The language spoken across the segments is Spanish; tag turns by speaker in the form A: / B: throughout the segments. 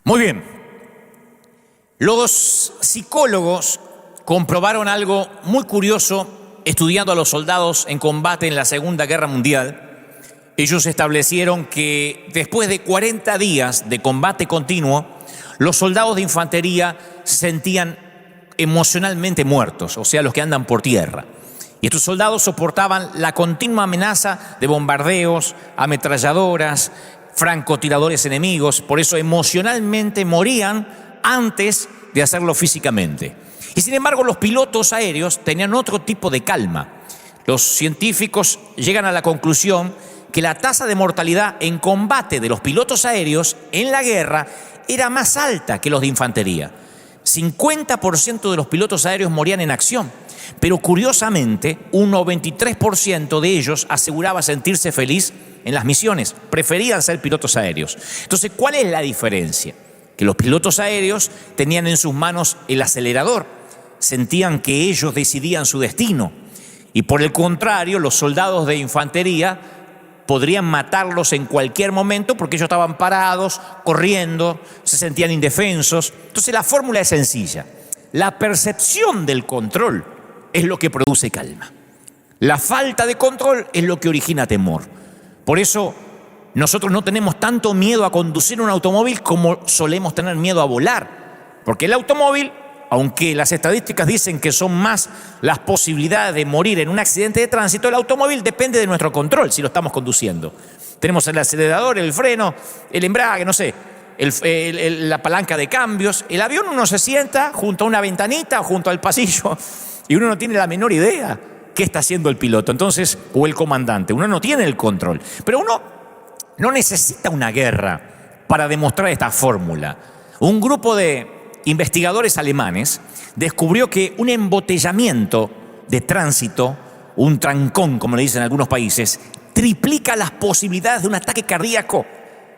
A: Muy bien. Los psicólogos comprobaron algo muy curioso estudiando a los soldados en combate en la Segunda Guerra Mundial. Ellos establecieron que después de 40 días de combate continuo, los soldados de infantería se sentían emocionalmente muertos, o sea, los que andan por tierra. Y estos soldados soportaban la continua amenaza de bombardeos, ametralladoras, francotiradores enemigos, por eso emocionalmente morían antes de hacerlo físicamente. Y sin embargo, los pilotos aéreos tenían otro tipo de calma. Los científicos llegan a la conclusión que la tasa de mortalidad en combate de los pilotos aéreos en la guerra era más alta que los de infantería. 50% de los pilotos aéreos morían en acción, pero curiosamente un 93% de ellos aseguraba sentirse feliz en las misiones, preferían ser pilotos aéreos. Entonces, ¿cuál es la diferencia? Que los pilotos aéreos tenían en sus manos el acelerador, sentían que ellos decidían su destino, y por el contrario, los soldados de infantería podrían matarlos en cualquier momento porque ellos estaban parados, corriendo, se sentían indefensos. Entonces la fórmula es sencilla. La percepción del control es lo que produce calma. La falta de control es lo que origina temor. Por eso nosotros no tenemos tanto miedo a conducir un automóvil como solemos tener miedo a volar. Porque el automóvil, aunque las estadísticas dicen que son más las posibilidades de morir en un accidente de tránsito, el automóvil depende de nuestro control si lo estamos conduciendo. Tenemos el acelerador, el freno, el embrague, no sé, la palanca de cambios. El avión uno se sienta junto a una ventanita o junto al pasillo y uno no tiene la menor idea qué está haciendo el piloto, entonces, o el comandante. Uno no tiene el control. Pero uno no necesita una guerra para demostrar esta fórmula. Un grupo de investigadores alemanes descubrió que un embotellamiento de tránsito, un trancón, como le dicen en algunos países, triplica las posibilidades de un ataque cardíaco.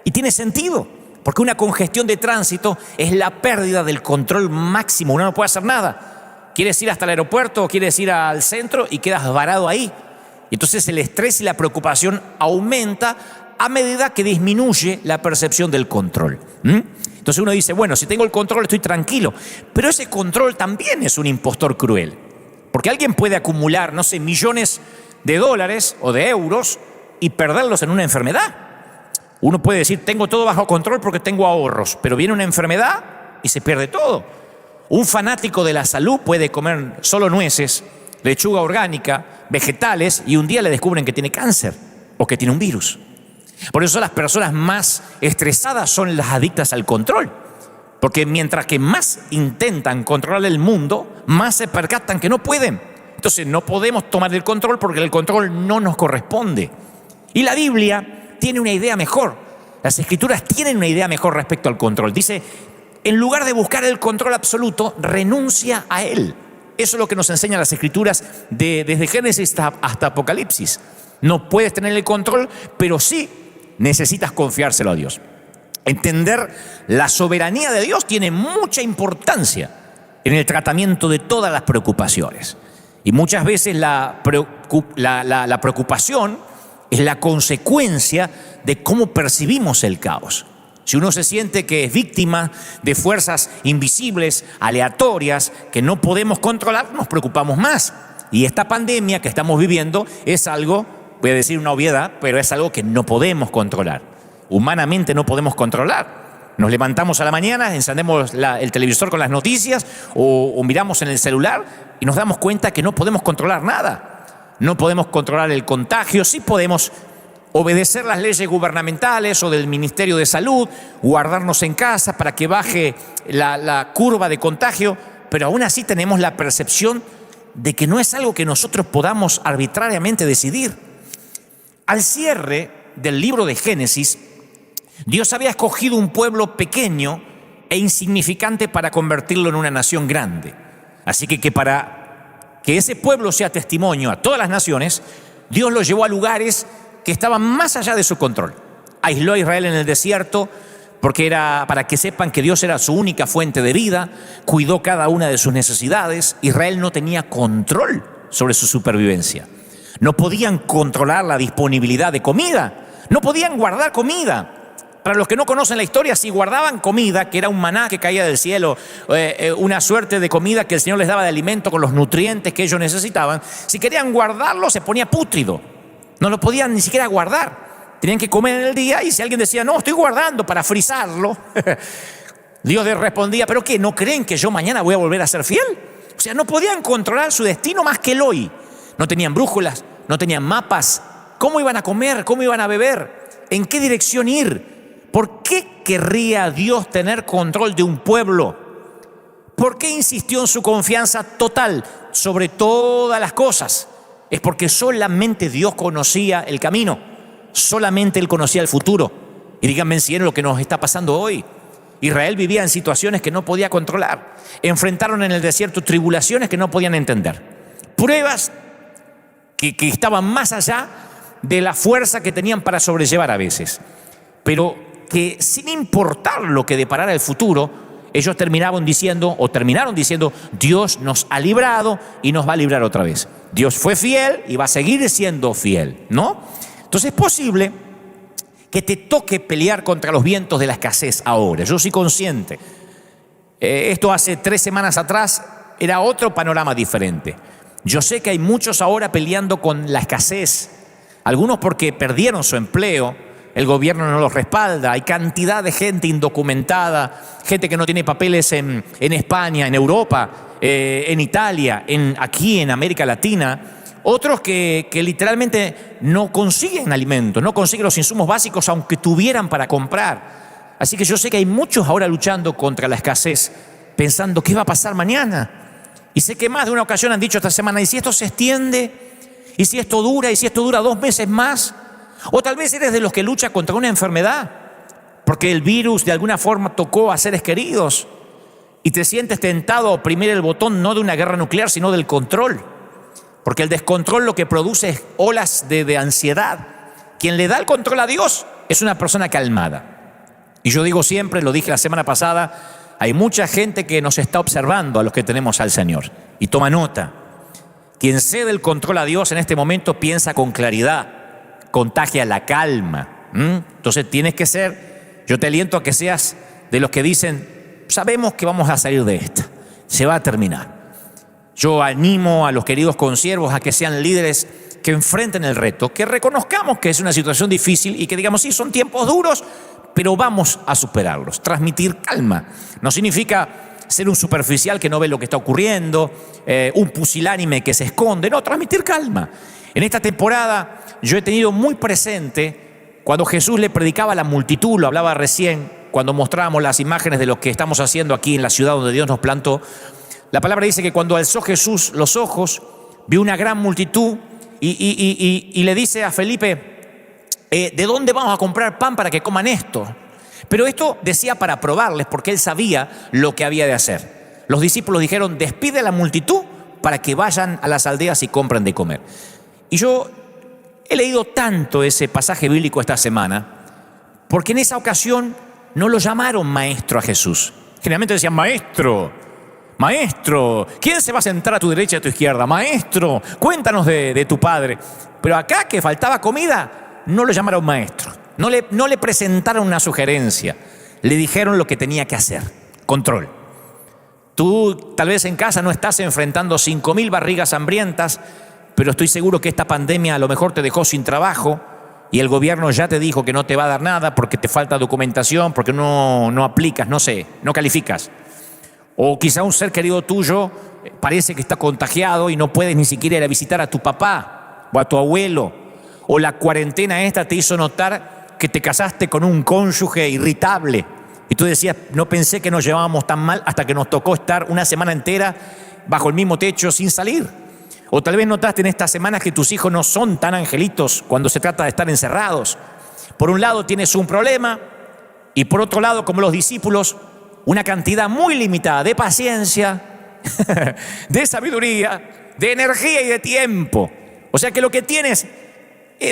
A: Y tiene sentido, porque una congestión de tránsito es la pérdida del control máximo. Uno no puede hacer nada. Quieres ir hasta el aeropuerto o quieres ir al centro y quedas varado ahí. Entonces el estrés y la preocupación aumenta a medida que disminuye la percepción del control. Entonces uno dice, bueno, si tengo el control estoy tranquilo, pero ese control también es un impostor cruel, porque alguien puede acumular, no sé, millones de dólares o de euros y perderlos en una enfermedad. Uno puede decir, tengo todo bajo control porque tengo ahorros, pero viene una enfermedad y se pierde todo. Un fanático de la salud puede comer solo nueces, lechuga orgánica, vegetales, y un día le descubren que tiene cáncer o que tiene un virus. Por eso las personas más estresadas son las adictas al control. Porque mientras que más intentan controlar el mundo, más se percatan que no pueden. Entonces no podemos tomar el control porque el control no nos corresponde. Y la Biblia tiene una idea mejor. Las Escrituras tienen una idea mejor respecto al control. Dice, en lugar de buscar el control absoluto, renuncia a él. Eso es lo que nos enseñan las Escrituras desde Génesis hasta Apocalipsis. No puedes tener el control, pero sí necesitas confiárselo a Dios. Entender la soberanía de Dios tiene mucha importancia en el tratamiento de todas las preocupaciones. Y muchas veces la preocupación es la consecuencia de cómo percibimos el caos. Si uno se siente que es víctima de fuerzas invisibles, aleatorias, que no podemos controlar, nos preocupamos más. Y esta pandemia que estamos viviendo es algo, voy a decir una obviedad, pero es algo que no podemos controlar. Humanamente no podemos controlar. Nos levantamos a la mañana, encendemos el televisor con las noticias o miramos en el celular y nos damos cuenta que no podemos controlar nada. No podemos controlar el contagio, sí podemos obedecer las leyes gubernamentales o del Ministerio de Salud, guardarnos en casa para que baje la curva de contagio, pero aún así tenemos la percepción de que no es algo que nosotros podamos arbitrariamente decidir. Al cierre del libro de Génesis, Dios había escogido un pueblo pequeño e insignificante para convertirlo en una nación grande. Así que para que ese pueblo sea testimonio a todas las naciones, Dios lo llevó a lugares que estaban más allá de su control. Aisló a Israel en el desierto porque era para que sepan que Dios era su única fuente de vida, cuidó cada una de sus necesidades. Israel no tenía control sobre su supervivencia. No podían controlar la disponibilidad de comida, no podían guardar comida Para los que no conocen la historia, si guardaban comida, que era un maná que caía del cielo, una suerte de comida que el Señor les daba de alimento con los nutrientes que ellos necesitaban, si querían guardarlo se ponía pútrido. No lo podían ni siquiera guardar. Tenían que comer en el día y si alguien decía, no, estoy guardando para frizarlo, Dios les respondía, ¿pero qué? ¿No creen que yo mañana voy a volver a ser fiel? O sea, no podían controlar su destino más que el hoy. No tenían brújulas, no tenían mapas. ¿Cómo iban a comer? ¿Cómo iban a beber? ¿En qué dirección ir? ¿Por qué querría Dios tener control de un pueblo? ¿Por qué insistió en su confianza total sobre todas las cosas? Es porque solamente Dios conocía el camino, solamente Él conocía el futuro. Y díganme si es lo que nos está pasando hoy. Israel vivía en situaciones que no podía controlar. Enfrentaron en el desierto tribulaciones que no podían entender. Pruebas que estaban más allá de la fuerza que tenían para sobrellevar a veces. Pero que sin importar lo que deparara el futuro, ellos terminaron diciendo, Dios nos ha librado y nos va a librar otra vez. Dios fue fiel y va a seguir siendo fiel, ¿no? Entonces es posible que te toque pelear contra los vientos de la escasez ahora. Yo soy consciente. Esto hace 3 semanas atrás era otro panorama diferente. Yo sé que hay muchos ahora peleando con la escasez. Algunos porque perdieron su empleo, el gobierno no los respalda, hay cantidad de gente indocumentada, gente que no tiene papeles en España, en Europa, en Italia, aquí en América Latina. Otros que literalmente no consiguen alimentos, no consiguen los insumos básicos aunque tuvieran para comprar. Así que yo sé que hay muchos ahora luchando contra la escasez, pensando ¿qué va a pasar mañana? Y sé que más de una ocasión han dicho esta semana, ¿y si esto se extiende? ¿Y si esto dura? ¿Y si esto dura 2 meses más? O tal vez eres de los que lucha contra una enfermedad, porque el virus de alguna forma tocó a seres queridos y te sientes tentado a oprimir el botón no de una guerra nuclear, sino del control. Porque el descontrol lo que produce es olas de ansiedad. Quien le da el control a Dios es una persona calmada. Y yo digo siempre, lo dije la semana pasada, hay mucha gente que nos está observando a los que tenemos al Señor. Y toma nota. Quien cede el control a Dios en este momento piensa con claridad, contagia la calma. Entonces tienes que ser, yo te aliento a que seas de los que dicen, sabemos que vamos a salir de esta, se va a terminar. Yo animo a los queridos consiervos a que sean líderes que enfrenten el reto, que reconozcamos que es una situación difícil y que digamos, sí, son tiempos duros, pero vamos a superarlos. Transmitir calma no significa ser un superficial que no ve lo que está ocurriendo, un pusilánime que se esconde, no, transmitir calma. En esta temporada yo he tenido muy presente cuando Jesús le predicaba a la multitud, lo hablaba recién, cuando mostrábamos las imágenes de lo que estamos haciendo aquí en la ciudad donde Dios nos plantó. La palabra dice que cuando alzó Jesús los ojos, vio una gran multitud y le dice a Felipe, ¿de dónde vamos a comprar pan para que coman esto? Pero esto decía para probarles, porque él sabía lo que había de hacer. Los discípulos dijeron, despide a la multitud para que vayan a las aldeas y compren de comer. Y yo he leído tanto ese pasaje bíblico esta semana, porque en esa ocasión no lo llamaron maestro a Jesús. Generalmente decían, maestro, ¿quién se va a sentar a tu derecha y a tu izquierda? Maestro, cuéntanos de tu padre. Pero acá, que faltaba comida, no lo llamaron maestro. No le presentaron una sugerencia. Le dijeron lo que tenía que hacer. Control. Tú tal vez en casa no estás enfrentando 5.000 barrigas hambrientas, pero estoy seguro que esta pandemia a lo mejor te dejó sin trabajo y el gobierno ya te dijo que no te va a dar nada porque te falta documentación, porque no aplicas, no sé, no calificas. O quizá un ser querido tuyo parece que está contagiado y no puedes ni siquiera ir a visitar a tu papá o a tu abuelo. O la cuarentena esta te hizo notar que te casaste con un cónyuge irritable. Y tú decías, no pensé que nos llevábamos tan mal hasta que nos tocó estar una semana entera bajo el mismo techo sin salir. O tal vez notaste en estas semanas que tus hijos no son tan angelitos cuando se trata de estar encerrados. Por un lado tienes un problema y por otro lado, como los discípulos, una cantidad muy limitada de paciencia, de sabiduría, de energía y de tiempo. O sea que lo que tienes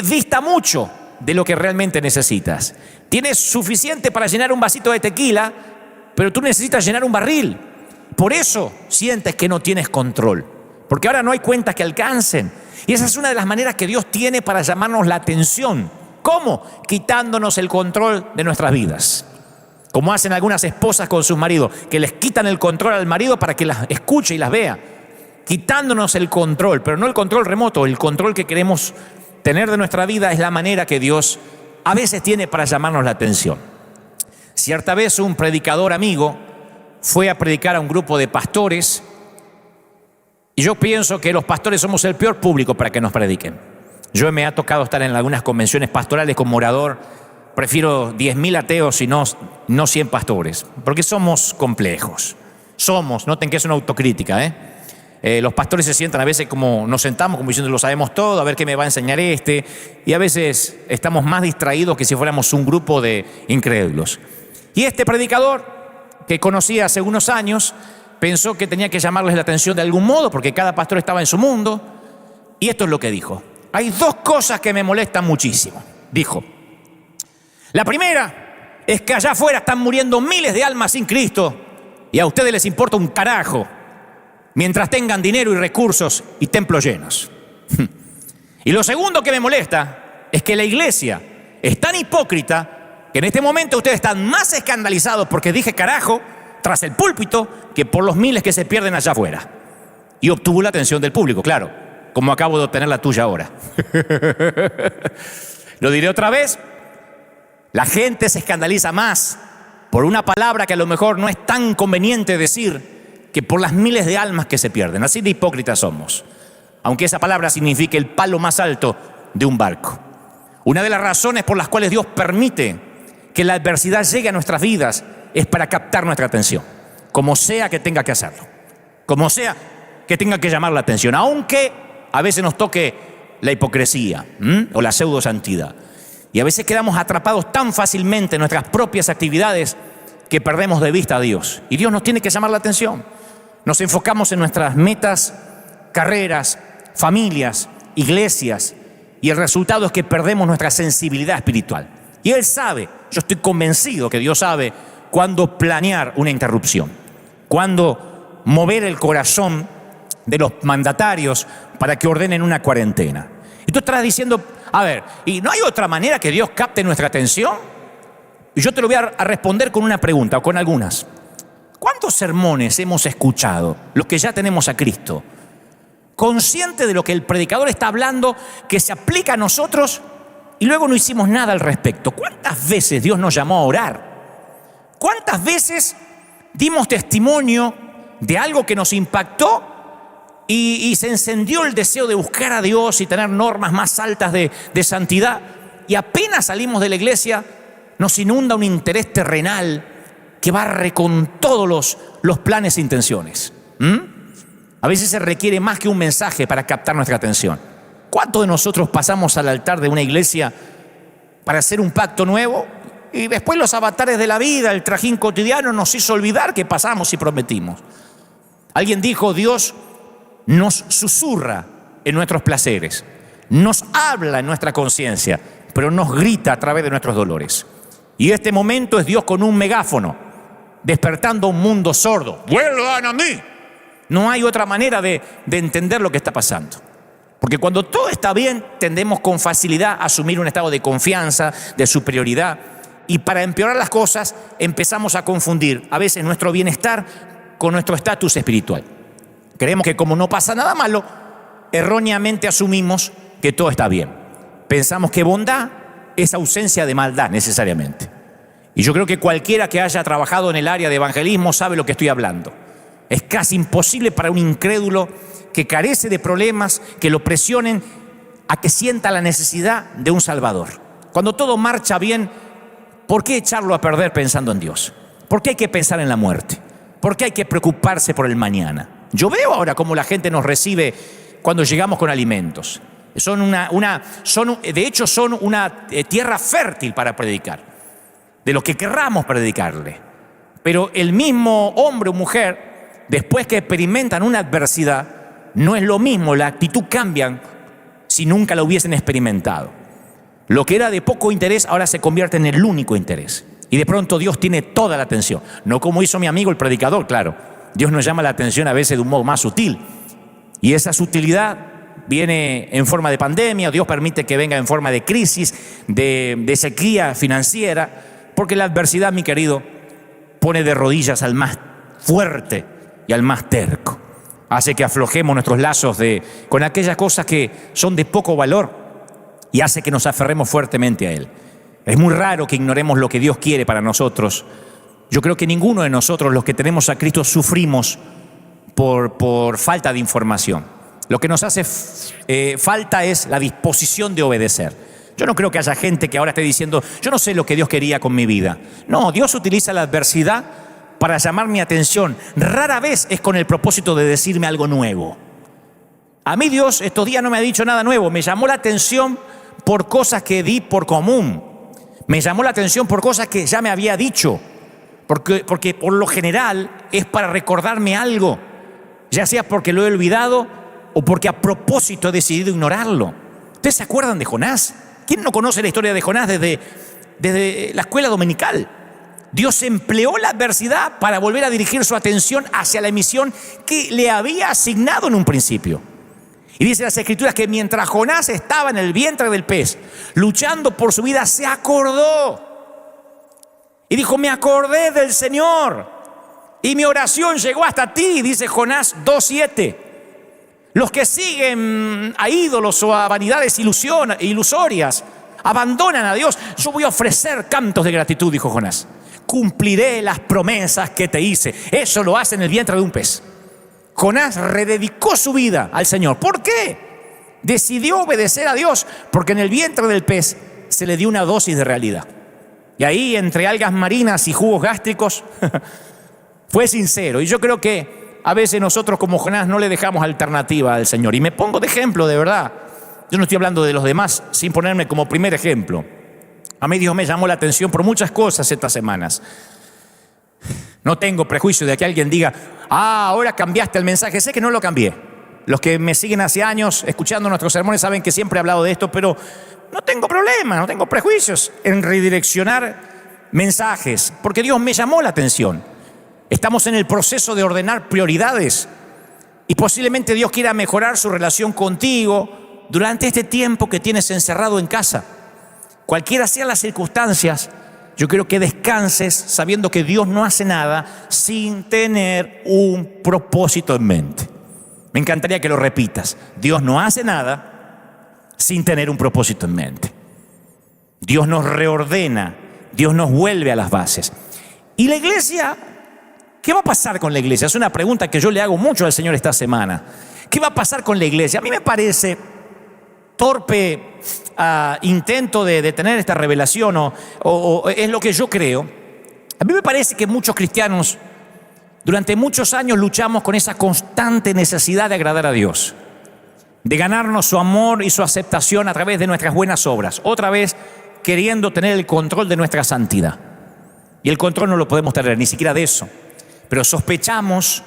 A: dista mucho de lo que realmente necesitas. Tienes suficiente para llenar un vasito de tequila, pero tú necesitas llenar un barril. Por eso sientes que no tienes control, porque ahora no hay cuentas que alcancen. Y esa es una de las maneras que Dios tiene para llamarnos la atención ¿Cómo? Quitándonos el control de nuestras vidas. Como hacen algunas esposas con sus maridos, que les quitan el control al marido para que las escuche y las vea. Quitándonos el control, pero no el control remoto, el control que queremos tener de nuestra vida es la manera que Dios a veces tiene para llamarnos la atención. Cierta vez un predicador amigo fue a predicar a un grupo de pastores y yo pienso que los pastores somos el peor público para que nos prediquen. Yo me ha tocado estar en algunas convenciones pastorales como orador. Prefiero 10.000 ateos y no 100 pastores, porque somos complejos. Noten que es una autocrítica, los pastores se sientan a veces como nos sentamos, como diciendo lo sabemos todo, a ver qué me va a enseñar y a veces estamos más distraídos que si fuéramos un grupo de incrédulos. Y este predicador, que conocí hace unos años, pensó que tenía que llamarles la atención de algún modo, porque cada pastor estaba en su mundo, y esto es lo que dijo. Hay dos cosas que me molestan muchísimo, dijo. La primera es que allá afuera están muriendo miles de almas sin Cristo y a ustedes les importa un carajo mientras tengan dinero y recursos y templos llenos. Y lo segundo que me molesta es que la iglesia es tan hipócrita que en este momento ustedes están más escandalizados porque dije carajo tras el púlpito que por los miles que se pierden allá afuera. Y obtuvo la atención del público, claro, como acabo de obtener la tuya ahora. Lo diré otra vez. La gente se escandaliza más por una palabra que a lo mejor no es tan conveniente decir que por las miles de almas que se pierden. Así de hipócritas somos, aunque esa palabra signifique el palo más alto de un barco. Una de las razones por las cuales Dios permite que la adversidad llegue a nuestras vidas es para captar nuestra atención, como sea que tenga que hacerlo, como sea que tenga que llamar la atención, aunque a veces nos toque la hipocresía o la pseudosantidad. Y a veces quedamos atrapados tan fácilmente en nuestras propias actividades que perdemos de vista a Dios. Y Dios nos tiene que llamar la atención. Nos enfocamos en nuestras metas, carreras, familias, iglesias, y el resultado es que perdemos nuestra sensibilidad espiritual. Y Él sabe, yo estoy convencido que Dios sabe cuándo planear una interrupción, cuándo mover el corazón de los mandatarios para que ordenen una cuarentena. Y tú estarás diciendo, a ver, ¿y no hay otra manera que Dios capte nuestra atención? Y yo te lo voy a responder con una pregunta o con algunas. ¿Cuántos sermones hemos escuchado, los que ya tenemos a Cristo, consciente de lo que el predicador está hablando, que se aplica a nosotros y luego no hicimos nada al respecto? ¿Cuántas veces Dios nos llamó a orar? ¿Cuántas veces dimos testimonio de algo que nos impactó y se encendió el deseo de buscar a Dios y tener normas más altas de santidad? Y apenas salimos de la iglesia, nos inunda un interés terrenal que barre con todos los planes e intenciones. A veces se requiere más que un mensaje para captar nuestra atención. ¿Cuántos de nosotros pasamos al altar de una iglesia para hacer un pacto nuevo y después los avatares de la vida, el trajín cotidiano nos hizo olvidar que pasamos y prometimos? Alguien dijo, Dios nos susurra en nuestros placeres, nos habla en nuestra conciencia, pero nos grita a través de nuestros dolores. Y este momento es Dios con un megáfono, despertando un mundo sordo. ¡Vuelvan a mí! No hay otra manera de entender lo que está pasando. Porque cuando todo está bien, tendemos con facilidad a asumir un estado de confianza, de superioridad. Y para empeorar las cosas, empezamos a confundir a veces nuestro bienestar con nuestro estatus espiritual. Creemos que como no pasa nada malo, erróneamente asumimos que todo está bien. Pensamos que bondad es ausencia de maldad necesariamente. Y yo creo que cualquiera que haya trabajado en el área de evangelismo sabe lo que estoy hablando. Es casi imposible para un incrédulo que carece de problemas, que lo presionen a que sienta la necesidad de un Salvador. Cuando todo marcha bien, ¿por qué echarlo a perder pensando en Dios? ¿Por qué hay que pensar en la muerte? ¿Por qué hay que preocuparse por el mañana? Yo veo ahora cómo la gente nos recibe cuando llegamos con alimentos. De hecho, son una tierra fértil para predicar, de lo que querramos predicarle. Pero el mismo hombre o mujer, después que experimentan una adversidad, no es lo mismo, la actitud cambian si nunca la hubiesen experimentado. Lo que era de poco interés ahora se convierte en el único interés. Y de pronto Dios tiene toda la atención. No como hizo mi amigo el predicador, claro. Dios nos llama la atención a veces de un modo más sutil. Y esa sutilidad viene en forma de pandemia, Dios permite que venga en forma de crisis, de sequía financiera, porque la adversidad, mi querido, pone de rodillas al más fuerte y al más terco. Hace que aflojemos nuestros lazos con aquellas cosas que son de poco valor y hace que nos aferremos fuertemente a Él. Es muy raro que ignoremos lo que Dios quiere para nosotros. Yo creo que ninguno de nosotros, los que tenemos a Cristo, sufrimos por falta de información. Lo que nos hace falta es la disposición de obedecer. Yo no creo que haya gente que ahora esté diciendo, yo no sé lo que Dios quería con mi vida. No, Dios utiliza la adversidad para llamar mi atención. Rara vez es con el propósito de decirme algo nuevo. A mí Dios estos días no me ha dicho nada nuevo. Me llamó la atención por cosas que di por común. Me llamó la atención por cosas que ya me había dicho. Porque por lo general es para recordarme algo. Ya sea porque lo he olvidado o porque a propósito he decidido ignorarlo. ¿Ustedes se acuerdan de Jonás? ¿Quién no conoce la historia de Jonás desde la escuela dominical? Dios empleó la adversidad para volver a dirigir su atención hacia la misión que le había asignado en un principio. Y dice las Escrituras que mientras Jonás estaba en el vientre del pez, luchando por su vida, se acordó. Y dijo, me acordé del Señor. Y mi oración llegó hasta ti, dice Jonás 2:7. Los que siguen a ídolos o a vanidades ilusorias, abandonan a Dios. Yo voy a ofrecer cantos de gratitud, dijo Jonás. Cumpliré las promesas que te hice. Eso lo hace en el vientre de un pez. Jonás rededicó su vida al Señor. ¿Por qué? Decidió obedecer a Dios porque en el vientre del pez se le dio una dosis de realidad. Y ahí, entre algas marinas y jugos gástricos, fue sincero. Y yo creo que a veces nosotros como Jonás no le dejamos alternativa al Señor. Y me pongo de ejemplo, de verdad. Yo no estoy hablando de los demás sin ponerme como primer ejemplo. A mí Dios me llamó la atención por muchas cosas estas semanas. No tengo prejuicio de que alguien diga, ahora cambiaste el mensaje. Sé que no lo cambié. Los que me siguen hace años escuchando nuestros sermones saben que siempre he hablado de esto, pero no tengo problema, no tengo prejuicios en redireccionar mensajes, porque Dios me llamó la atención. Estamos en el proceso de ordenar prioridades y posiblemente Dios quiera mejorar su relación contigo durante este tiempo que tienes encerrado en casa. Cualquiera sean las circunstancias, yo quiero que descanses sabiendo que Dios no hace nada sin tener un propósito en mente. Me encantaría que lo repitas. Dios no hace nada sin tener un propósito en mente. Dios nos reordena, Dios nos vuelve a las bases. Y la iglesia, ¿qué va a pasar con la iglesia? Es una pregunta que yo le hago mucho al Señor esta semana. ¿Qué va a pasar con la iglesia? A mí me parece torpe intento de tener esta revelación o es lo que yo creo. A mí me parece que muchos cristianos durante muchos años luchamos con esa constante necesidad de agradar a Dios, de ganarnos su amor y su aceptación a través de nuestras buenas obras, otra vez queriendo tener el control de nuestra santidad. Y el control no lo podemos tener, ni siquiera de eso. Pero sospechamos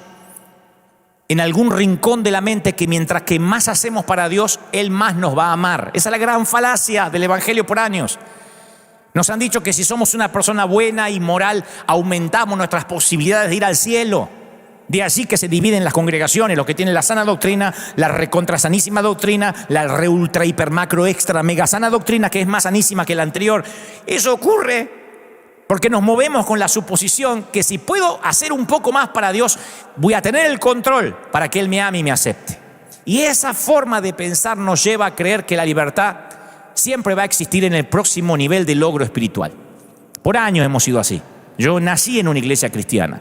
A: en algún rincón de la mente que mientras que más hacemos para Dios, Él más nos va a amar. Esa es la gran falacia del Evangelio por años. Nos han dicho que si somos una persona buena y moral, aumentamos nuestras posibilidades de ir al cielo. De allí que se dividen las congregaciones, los que tienen la sana doctrina, la recontrasanísima doctrina, la re ultra hiper macro extra mega sana doctrina, que es más sanísima que la anterior. Eso ocurre porque nos movemos con la suposición que si puedo hacer un poco más para Dios, voy a tener el control para que Él me ame y me acepte. Y esa forma de pensar nos lleva a creer que la libertad siempre va a existir en el próximo nivel de logro espiritual. Por años hemos sido así. Yo nací en una iglesia cristiana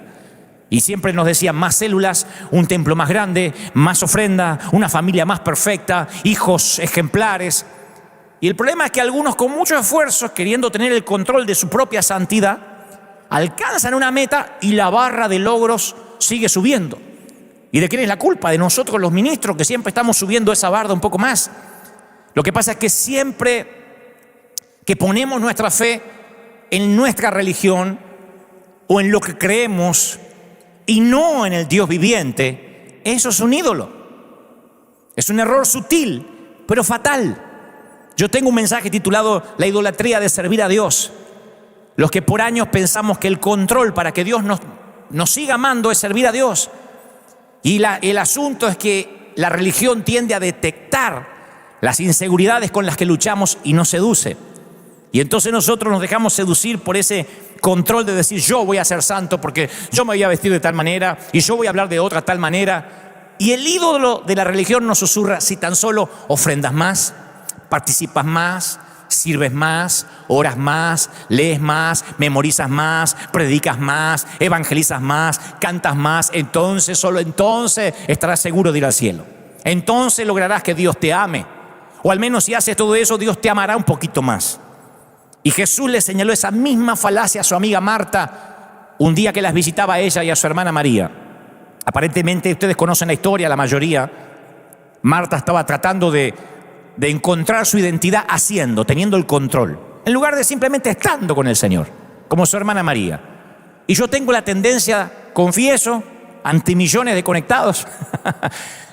A: y siempre nos decían más células, un templo más grande, más ofrenda, una familia más perfecta, hijos ejemplares. Y el problema es que algunos con mucho esfuerzo, queriendo tener el control de su propia santidad, alcanzan una meta y la barra de logros sigue subiendo. ¿Y de quién es la culpa? De nosotros los ministros, que siempre estamos subiendo esa barra un poco más. Lo que pasa es que siempre que ponemos nuestra fe en nuestra religión o en lo que creemos y no en el Dios viviente, eso es un ídolo. Es un error sutil, pero fatal. Yo tengo un mensaje titulado La idolatría de servir a Dios. Los que por años pensamos que el control para que Dios nos siga amando es servir a Dios. Y el asunto es que la religión tiende a detectar las inseguridades con las que luchamos y nos seduce. Y entonces nosotros nos dejamos seducir por ese control de decir: yo voy a ser santo porque yo me voy a vestir de tal manera y yo voy a hablar de otra tal manera. Y el ídolo de la religión nos susurra: si tan solo ofrendas más, participas más, sirves más, oras más, lees más, memorizas más, predicas más, evangelizas más, cantas más, entonces, solo entonces estarás seguro de ir al cielo. Entonces lograrás que Dios te ame. O al menos si haces todo eso, Dios te amará un poquito más. Y Jesús le señaló esa misma falacia a su amiga Marta un día que las visitaba a ella y a su hermana María. Aparentemente ustedes conocen la historia, la mayoría. Marta estaba tratando de encontrar su identidad teniendo el control, en lugar de simplemente estando con el Señor, como su hermana María. Y yo tengo la tendencia, confieso, ante millones de conectados,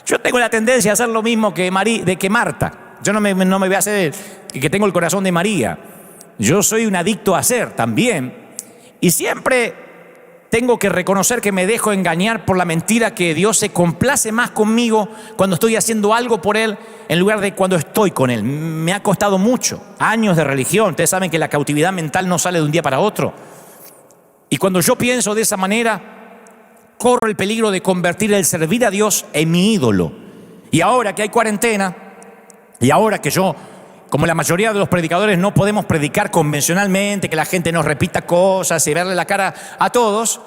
A: yo tengo la tendencia a hacer lo mismo que Marta. Yo no me voy a hacer que tengo el corazón de María. Yo soy un adicto a hacer también. Y siempre tengo que reconocer que me dejo engañar por la mentira que Dios se complace más conmigo cuando estoy haciendo algo por Él en lugar de cuando estoy con Él. Me ha costado mucho, años de religión. Ustedes saben que la cautividad mental no sale de un día para otro. Y cuando yo pienso de esa manera, corro el peligro de convertir el servir a Dios en mi ídolo. Y ahora que hay cuarentena, y ahora que yo, como la mayoría de los predicadores, no podemos predicar convencionalmente, que la gente nos repita cosas y verle la cara a todos,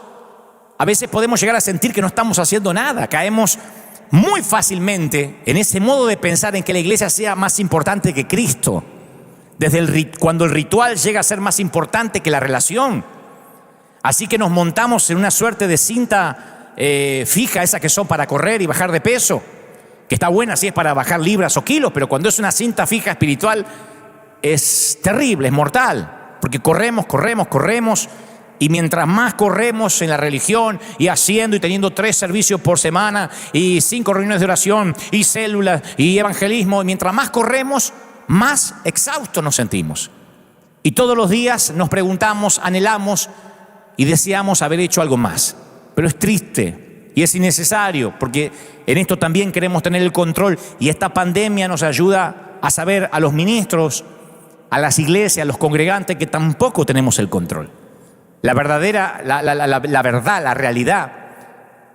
A: a veces podemos llegar a sentir que no estamos haciendo nada. Caemos muy fácilmente en ese modo de pensar en que la iglesia sea más importante que Cristo, cuando el ritual llega a ser más importante que la relación. Así que nos montamos en una suerte de cinta fija, esas que son para correr y bajar de peso, que está buena si es para bajar libras o kilos, pero cuando es una cinta fija espiritual es terrible, es mortal, porque corremos, y mientras más corremos en la religión y haciendo y teniendo 3 servicios por semana y 5 reuniones de oración y células y evangelismo, y mientras más corremos, más exhaustos nos sentimos. Y todos los días nos preguntamos, anhelamos y deseamos haber hecho algo más. Pero es triste. Y es innecesario, porque en esto también queremos tener el control. Y esta pandemia nos ayuda a saber, a los ministros, a las iglesias, a los congregantes, que tampoco tenemos el control. La verdad, la realidad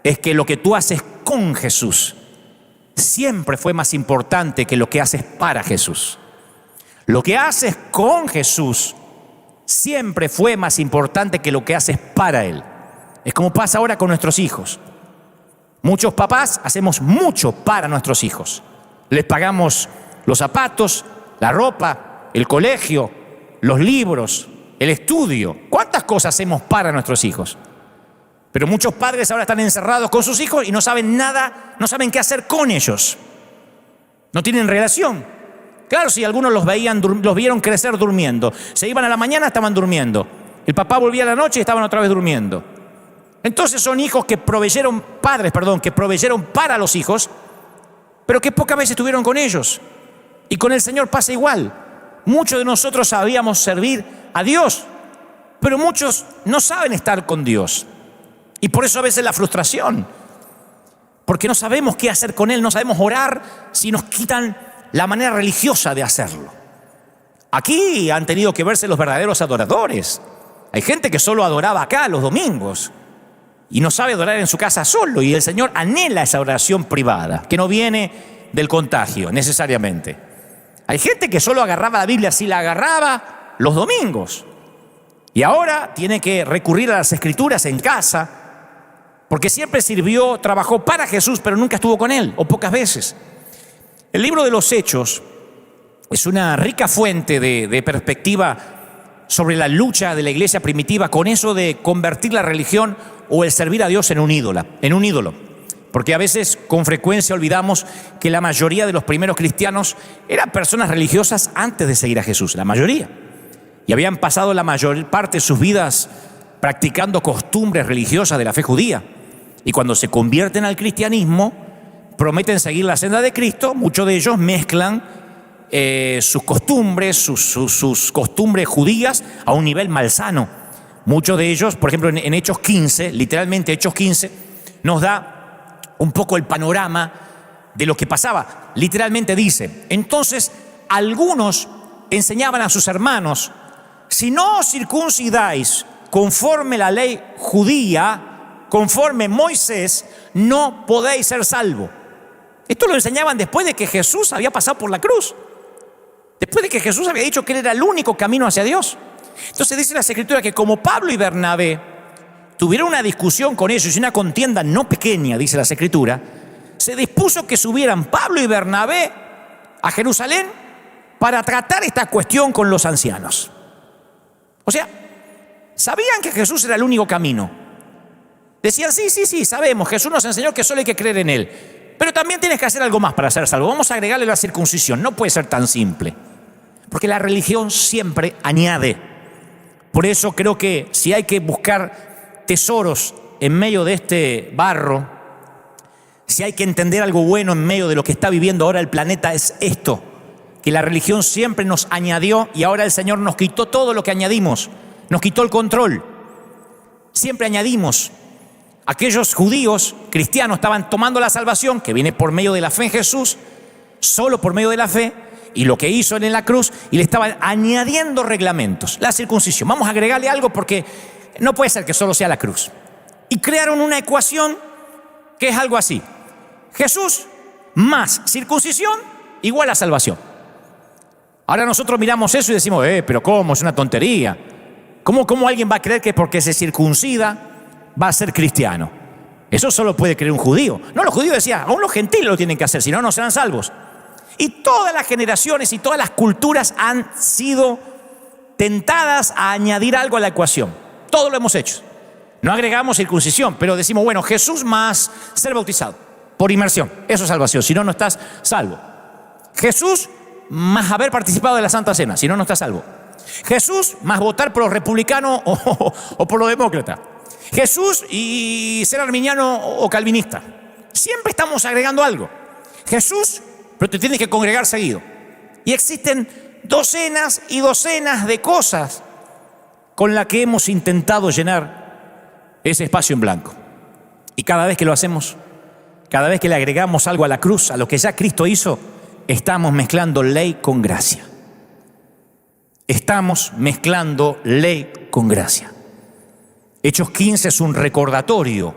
A: es que lo que tú haces con Jesús siempre fue más importante que lo que haces para Jesús. Lo que haces con Jesús siempre fue más importante que lo que haces para Él. Es como pasa ahora con nuestros hijos. Muchos papás hacemos mucho para nuestros hijos. Les pagamos los zapatos, la ropa, el colegio, los libros, el estudio. ¿Cuántas cosas hacemos para nuestros hijos? Pero muchos padres ahora están encerrados con sus hijos y no saben nada, no saben qué hacer con ellos. No tienen relación. Claro, si algunos los vieron crecer durmiendo. Se iban a la mañana, estaban durmiendo. El papá volvía a la noche y estaban otra vez durmiendo. Entonces son hijos padres que proveyeron para los hijos, pero que pocas veces estuvieron con ellos. Y con el Señor pasa igual. Muchos de nosotros sabíamos servir a Dios, pero muchos no saben estar con Dios. Y por eso a veces la frustración, porque no sabemos qué hacer con Él, no sabemos orar si nos quitan la manera religiosa de hacerlo. Aquí han tenido que verse los verdaderos adoradores. Hay gente que solo adoraba acá los domingos y no sabe adorar en su casa solo, y el Señor anhela esa oración privada, que no viene del contagio necesariamente. Hay gente que solo agarraba la Biblia si la agarraba los domingos, y ahora tiene que recurrir a las Escrituras en casa, porque siempre trabajó para Jesús, pero nunca estuvo con Él, o pocas veces. El libro de los Hechos es una rica fuente de perspectiva sobre la lucha de la iglesia primitiva con eso de convertir la religión o el servir a Dios en un ídolo. Porque a veces con frecuencia olvidamos que la mayoría de los primeros cristianos eran personas religiosas antes de seguir a Jesús, la mayoría. Y habían pasado la mayor parte de sus vidas practicando costumbres religiosas de la fe judía. Y cuando se convierten al cristianismo, prometen seguir la senda de Cristo. Muchos de ellos mezclan sus costumbres judías a un nivel malsano. Muchos de ellos, por ejemplo, en Hechos 15, literalmente Hechos 15, nos da un poco el panorama de lo que pasaba. Literalmente dice: entonces algunos enseñaban a sus hermanos: si no os circuncidáis conforme la ley judía, conforme Moisés, no podéis ser salvos. Esto lo enseñaban después de que Jesús había pasado por la cruz, después de que Jesús había dicho que Él era el único camino hacia Dios. Entonces dice las Escrituras que como Pablo y Bernabé tuvieron una discusión con ellos y una contienda no pequeña, dice las Escrituras, se dispuso que subieran Pablo y Bernabé a Jerusalén para tratar esta cuestión con los ancianos. O sea, sabían que Jesús era el único camino. Decían: sí, sabemos, Jesús nos enseñó que solo hay que creer en Él, pero también tienes que hacer algo más para ser salvo. Vamos a agregarle la circuncisión. No puede ser tan simple, porque la religión siempre añade. Por eso creo que si hay que buscar tesoros en medio de este barro, si hay que entender algo bueno en medio de lo que está viviendo ahora el planeta, es esto: que la religión siempre nos añadió y ahora el Señor nos quitó todo lo que añadimos, nos quitó el control. Siempre añadimos. Aquellos judíos cristianos estaban tomando la salvación, que viene por medio de la fe en Jesús, solo por medio de la fe, y lo que hizo Él en la cruz, y le estaban añadiendo reglamentos. La circuncisión, vamos a agregarle algo porque no puede ser que solo sea la cruz. Y crearon una ecuación que es algo así: Jesús más circuncisión igual a salvación. Ahora nosotros miramos eso y decimos: pero ¿cómo? Es una tontería. ¿Cómo alguien va a creer que porque se circuncida va a ser cristiano? Eso solo puede creer un judío. No, los judíos decían: aún los gentiles lo tienen que hacer, si no, no serán salvos. Y todas las generaciones y todas las culturas han sido tentadas a añadir algo a la ecuación. Todo lo hemos hecho. No agregamos circuncisión, pero decimos: bueno, Jesús más ser bautizado por inmersión, eso es salvación, si no, no estás salvo. Jesús más haber participado de la Santa Cena, si no, no estás salvo. Jesús más votar por los republicanos o por los demócratas. Jesús y ser arminiano o calvinista. Siempre estamos agregando algo. Jesús, pero te tienes que congregar seguido. Y existen docenas y docenas de cosas con las que hemos intentado llenar ese espacio en blanco. Y cada vez que lo hacemos, cada vez que le agregamos algo a la cruz, a lo que ya Cristo hizo, estamos mezclando ley con gracia. Estamos mezclando ley con gracia. Hechos 15 es un recordatorio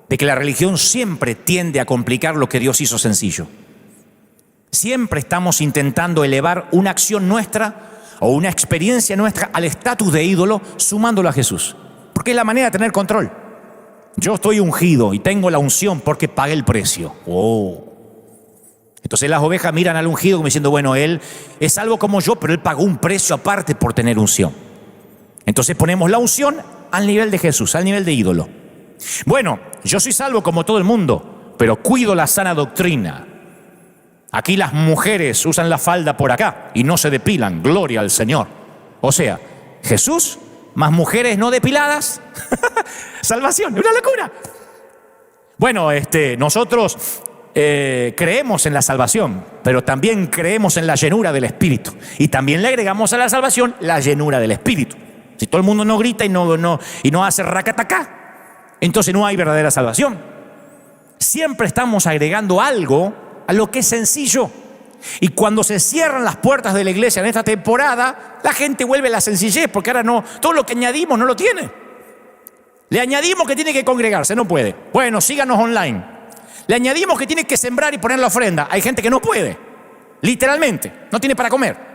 A: de que la religión siempre tiende a complicar lo que Dios hizo sencillo. Siempre estamos intentando elevar una acción nuestra o una experiencia nuestra al estatus de ídolo, sumándolo a Jesús. Porque es la manera de tener control. Yo estoy ungido y tengo la unción porque pagué el precio. Entonces las ovejas miran al ungido como diciendo: bueno, él es salvo como yo, pero él pagó un precio aparte por tener unción. Entonces ponemos la unción al nivel de Jesús, al nivel de ídolo. Bueno, yo soy salvo como todo el mundo, pero cuido la sana doctrina. Aquí las mujeres usan la falda por acá y no se depilan, gloria al Señor. O sea, Jesús más mujeres no depiladas, salvación, una locura. Bueno, nosotros creemos en la salvación, pero también creemos en la llenura del Espíritu. Y también le agregamos a la salvación la llenura del Espíritu. Si todo el mundo no grita y no hace racatacá, entonces no hay verdadera salvación. Siempre estamos agregando algo a lo que es sencillo. Y cuando se cierran las puertas de la iglesia en esta temporada, la gente vuelve a la sencillez, porque ahora no, todo lo que añadimos no lo tiene. Le añadimos que tiene que congregarse, no puede. Bueno, síganos online. Le añadimos que tiene que sembrar y poner la ofrenda. Hay gente que no puede, literalmente, no tiene para comer.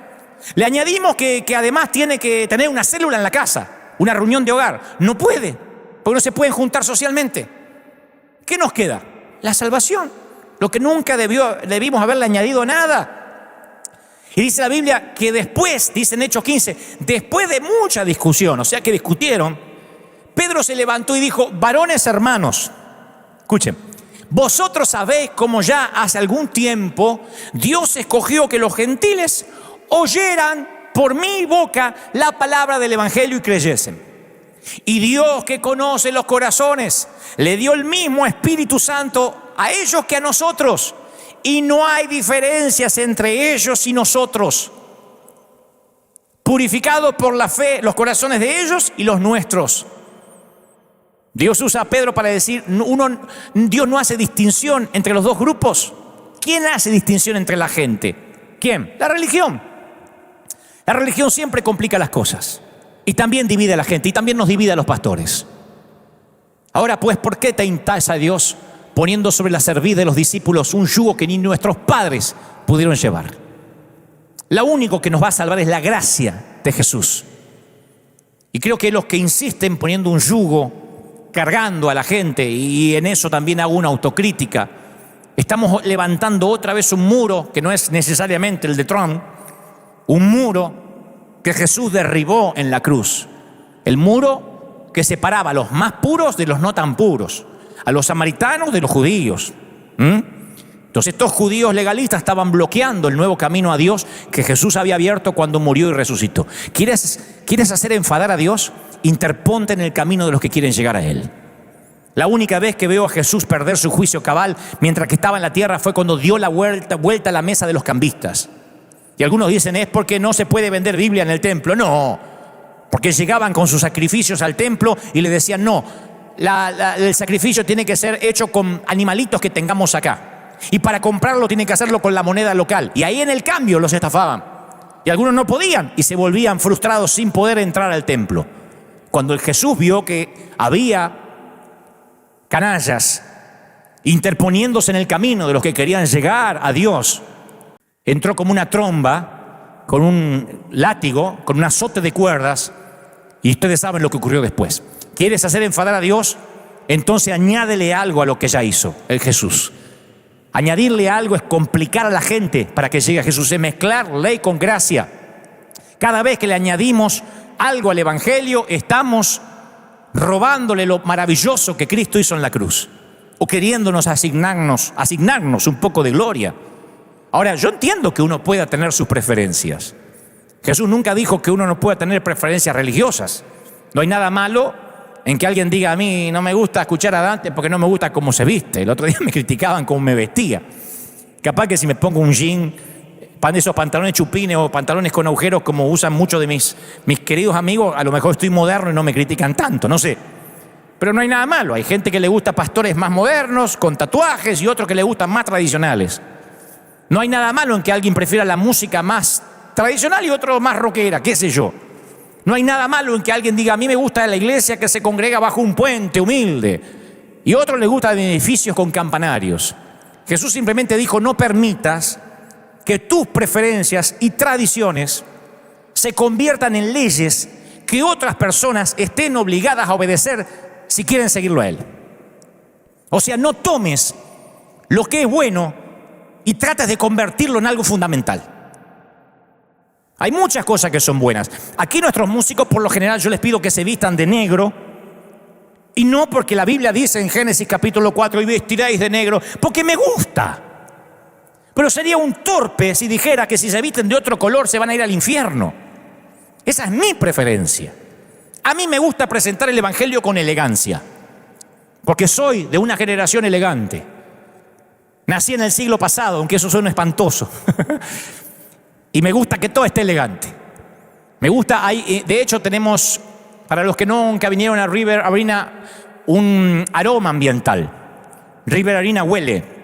A: Le añadimos que además tiene que tener una célula en la casa, una reunión de hogar. No puede, porque no se pueden juntar socialmente. ¿Qué nos queda? La salvación, lo que nunca debimos haberle añadido nada. Y dice la Biblia que después, dice en Hechos 15, después de mucha discusión, o sea que discutieron, Pedro se levantó y dijo: varones hermanos, escuchen, vosotros sabéis cómo ya hace algún tiempo Dios escogió que los gentiles oyeran por mi boca la palabra del evangelio y creyesen. Y Dios, que conoce los corazones, le dio el mismo Espíritu Santo a ellos que a nosotros. Y no hay diferencias entre ellos y nosotros. Purificados por la fe los corazones de ellos y los nuestros. Dios usa a Pedro para decir, Dios no hace distinción entre los dos grupos. ¿Quién hace distinción entre la gente? ¿Quién? La religión. La religión siempre complica las cosas y también divide a la gente y también nos divide a los pastores. Ahora pues, ¿por qué tentáis a Dios poniendo sobre la cerviz de los discípulos un yugo que ni nuestros padres pudieron llevar? Lo único que nos va a salvar es la gracia de Jesús. Y creo que los que insisten poniendo un yugo, cargando a la gente, y en eso también hago una autocrítica, estamos levantando otra vez un muro que no es necesariamente el de Trump, un muro que Jesús derribó en la cruz. El muro que separaba a los más puros de los no tan puros, a los samaritanos de los judíos. Entonces estos judíos legalistas estaban bloqueando el nuevo camino a Dios que Jesús había abierto cuando murió y resucitó. ¿Quieres hacer enfadar a Dios? Interponte en el camino de los que quieren llegar a Él. La única vez que veo a Jesús perder su juicio cabal mientras que estaba en la tierra fue cuando dio la vuelta a la mesa de los cambistas. Y algunos dicen es porque no se puede vender Biblia en el templo. No, porque llegaban con sus sacrificios al templo y le decían no, el sacrificio tiene que ser hecho con animalitos que tengamos acá. Y para comprarlo tienen que hacerlo con la moneda local. Y ahí en el cambio los estafaban. Y algunos no podían y se volvían frustrados sin poder entrar al templo. Cuando el Jesús vio que había canallas interponiéndose en el camino de los que querían llegar a Dios, entró como una tromba, con un látigo, con un azote de cuerdas, y ustedes saben lo que ocurrió después. ¿Quieres hacer enfadar a Dios? Entonces añádele algo a lo que ya hizo el Jesús. Añadirle algo es complicar a la gente para que llegue a Jesús, es mezclar ley con gracia. Cada vez que le añadimos algo al Evangelio, estamos robándole lo maravilloso que Cristo hizo en la cruz, o queriéndonos asignarnos un poco de gloria. Ahora, yo entiendo que uno pueda tener sus preferencias. Jesús nunca dijo que uno no pueda tener preferencias religiosas. No hay nada malo en que alguien diga a mí no me gusta escuchar a Dante porque no me gusta cómo se viste. El otro día me criticaban cómo me vestía. Capaz que si me pongo un jean, esos pantalones chupines o pantalones con agujeros como usan muchos de mis queridos amigos, a lo mejor estoy moderno y no me critican tanto, no sé. Pero no hay nada malo. Hay gente que le gusta pastores más modernos, con tatuajes, y otros que le gustan más tradicionales. No hay nada malo en que alguien prefiera la música más tradicional y otro más rockera, qué sé yo. No hay nada malo en que alguien diga, a mí me gusta la iglesia que se congrega bajo un puente humilde, y a otro le gusta edificios con campanarios. Jesús simplemente dijo, no permitas que tus preferencias y tradiciones se conviertan en leyes que otras personas estén obligadas a obedecer si quieren seguirlo a Él. O sea, no tomes lo que es bueno y trates de convertirlo en algo fundamental. Hay muchas cosas que son buenas. Aquí nuestros músicos, por lo general, yo les pido que se vistan de negro, y no porque la Biblia dice en Génesis capítulo 4, y vestiréis de negro, porque me gusta. Pero sería un torpe si dijera que si se visten de otro color se van a ir al infierno. Esa es mi preferencia. A mí me gusta presentar el Evangelio con elegancia, porque soy de una generación elegante. Nací en el siglo pasado, aunque eso suena espantoso. Y me gusta que todo esté elegante. Me gusta, de hecho tenemos, para los que nunca vinieron a River Arena, un aroma ambiental. River Arena huele.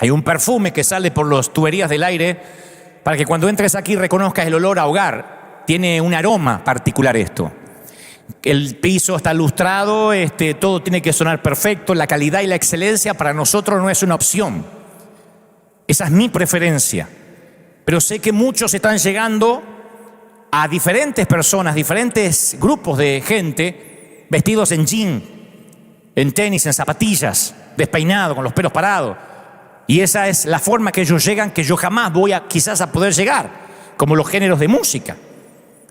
A: Hay un perfume que sale por las tuberías del aire para que cuando entres aquí reconozcas el olor a hogar. Tiene un aroma particular esto. El piso está lustrado, todo tiene que sonar perfecto. La calidad y la excelencia para nosotros no es una opción. Esa es mi preferencia. Pero sé que muchos están llegando a diferentes personas, diferentes grupos de gente vestidos en jean, en tenis, en zapatillas, despeinados, con los pelos parados. Y esa es la forma que ellos llegan, que yo jamás voy quizás a poder llegar, como los géneros de música.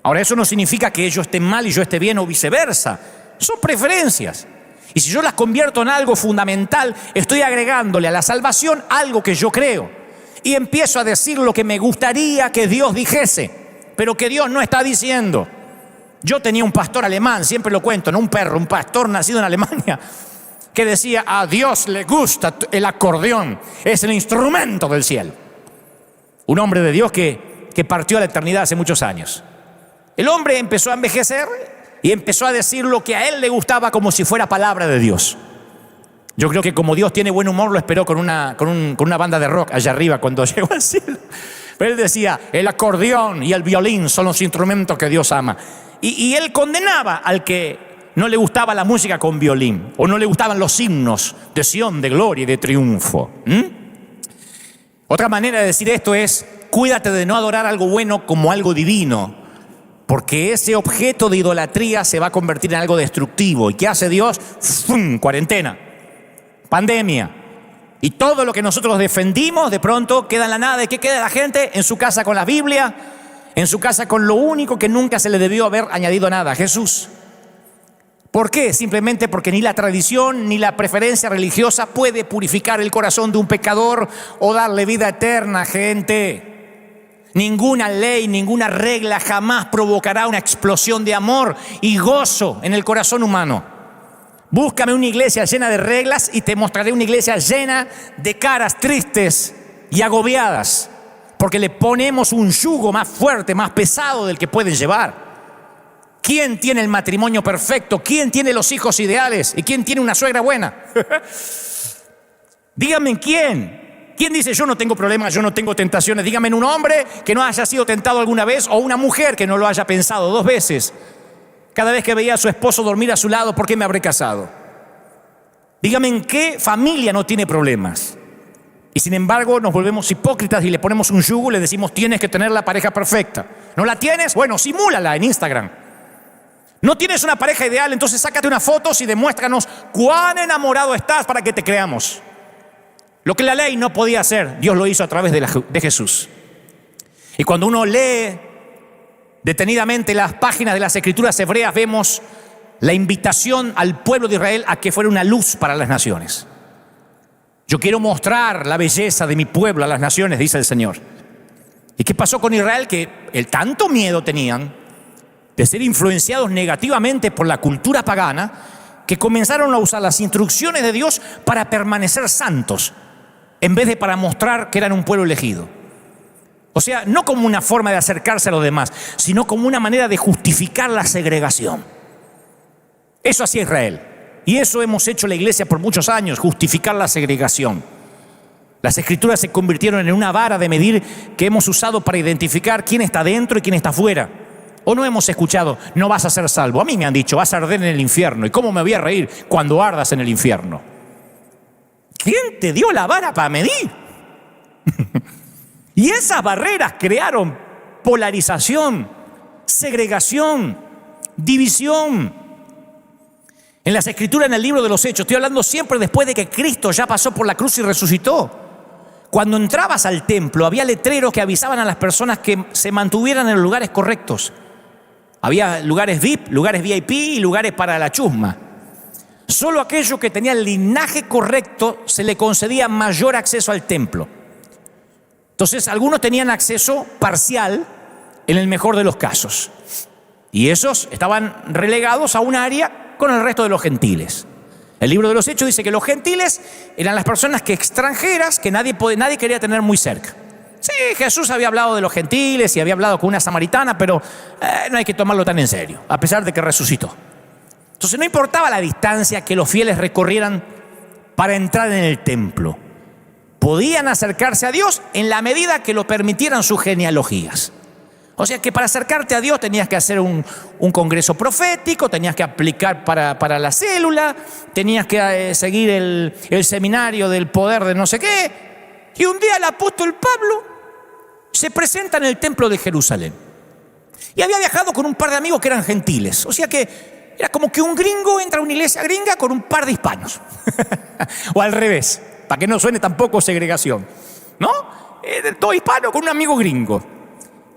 A: Ahora, eso no significa que ellos estén mal y yo esté bien o viceversa. Son preferencias. Y si yo las convierto en algo fundamental, estoy agregándole a la salvación algo que yo creo. Y empiezo a decir lo que me gustaría que Dios dijese, pero que Dios no está diciendo. Yo tenía un pastor alemán, siempre lo cuento, no un perro, un pastor nacido en Alemania, que decía, a Dios le gusta el acordeón, es el instrumento del cielo. Un hombre de Dios que partió a la eternidad hace muchos años. El hombre empezó a envejecer y empezó a decir lo que a él le gustaba como si fuera palabra de Dios. Yo creo que como Dios tiene buen humor, lo esperó con una banda de rock allá arriba cuando llegó al cielo. Pero él decía, el acordeón y el violín son los instrumentos que Dios ama. Y él condenaba al que no le gustaba la música con violín, o no le gustaban los himnos de Sión, de gloria y de triunfo. Otra manera de decir esto es, cuídate de no adorar algo bueno como algo divino, porque ese objeto de idolatría se va a convertir en algo destructivo. ¿Y qué hace Dios? ¡Fum! Cuarentena, pandemia. Y todo lo que nosotros defendimos de pronto queda en la nada. ¿De qué queda la gente? En su casa con la Biblia, en su casa con lo único que nunca se le debió haber añadido nada, Jesús. ¿Por qué? Simplemente porque ni la tradición ni la preferencia religiosa puede purificar el corazón de un pecador o darle vida eterna, gente. Ninguna ley, ninguna regla jamás provocará una explosión de amor y gozo en el corazón humano. Búscame una iglesia llena de reglas y te mostraré una iglesia llena de caras tristes y agobiadas, porque le ponemos un yugo más fuerte, más pesado del que pueden llevar. ¿Quién tiene el matrimonio perfecto? ¿Quién tiene los hijos ideales? ¿Y quién tiene una suegra buena? Díganme quién. ¿Quién dice yo no tengo problemas, yo no tengo tentaciones? Díganme un hombre que no haya sido tentado alguna vez, o una mujer que no lo haya pensado 2 veces. Cada vez que veía a su esposo dormir a su lado, ¿por qué me habré casado? Dígame en qué familia no tiene problemas. Y sin embargo nos volvemos hipócritas y le ponemos un yugo y le decimos tienes que tener la pareja perfecta. ¿No la tienes? Bueno, simúlala en Instagram. ¿No tienes una pareja ideal? Entonces sácate unas fotos y demuéstranos cuán enamorado estás para que te creamos. Lo que la ley no podía hacer, Dios lo hizo a través de Jesús. Y cuando uno lee detenidamente las páginas de las Escrituras hebreas, vemos la invitación al pueblo de Israel a que fuera una luz para las naciones. Yo quiero mostrar la belleza de mi pueblo a las naciones, dice el Señor. ¿Y qué pasó con Israel? Que el tanto miedo tenían de ser influenciados negativamente por la cultura pagana, que comenzaron a usar las instrucciones de Dios para permanecer santos, en vez de para mostrar que eran un pueblo elegido. O sea, no como una forma de acercarse a los demás, sino como una manera de justificar la segregación. Eso hacía Israel. Y eso hemos hecho la iglesia por muchos años, justificar la segregación. Las Escrituras se convirtieron en una vara de medir que hemos usado para identificar quién está dentro y quién está fuera. ¿O no hemos escuchado, no vas a ser salvo? A mí me han dicho, vas a arder en el infierno. ¿Y cómo me voy a reír cuando ardas en el infierno? ¿Quién te dio la vara para medir? Y esas barreras crearon polarización, segregación, división. En las Escrituras, en el libro de los Hechos, estoy hablando siempre después de que Cristo ya pasó por la cruz y resucitó. Cuando entrabas al templo, había letreros que avisaban a las personas que se mantuvieran en los lugares correctos. Había lugares VIP, lugares VIP y lugares para la chusma. Solo aquellos que tenían el linaje correcto se le concedía mayor acceso al templo. Entonces, algunos tenían acceso parcial en el mejor de los casos. Y esos estaban relegados a un área con el resto de los gentiles. El libro de los Hechos dice que los gentiles eran las personas extranjeras que nadie quería tener muy cerca. Sí, Jesús había hablado de los gentiles y había hablado con una samaritana, pero no hay que tomarlo tan en serio, a pesar de que resucitó. Entonces no importaba la distancia que los fieles recorrieran para entrar en el templo. Podían acercarse a Dios en la medida que lo permitieran sus genealogías. O sea que para acercarte a Dios tenías que hacer un congreso profético, tenías que aplicar para la célula, tenías que seguir el seminario del poder de no sé qué. Y un día el apóstol Pablo se presenta en el templo de Jerusalén. Y había viajado con un par de amigos que eran gentiles. O sea que era como que un gringo entra a una iglesia gringa con un par de hispanos. O al revés, para que no suene tampoco segregación, ¿no? Todo hispano con un amigo gringo.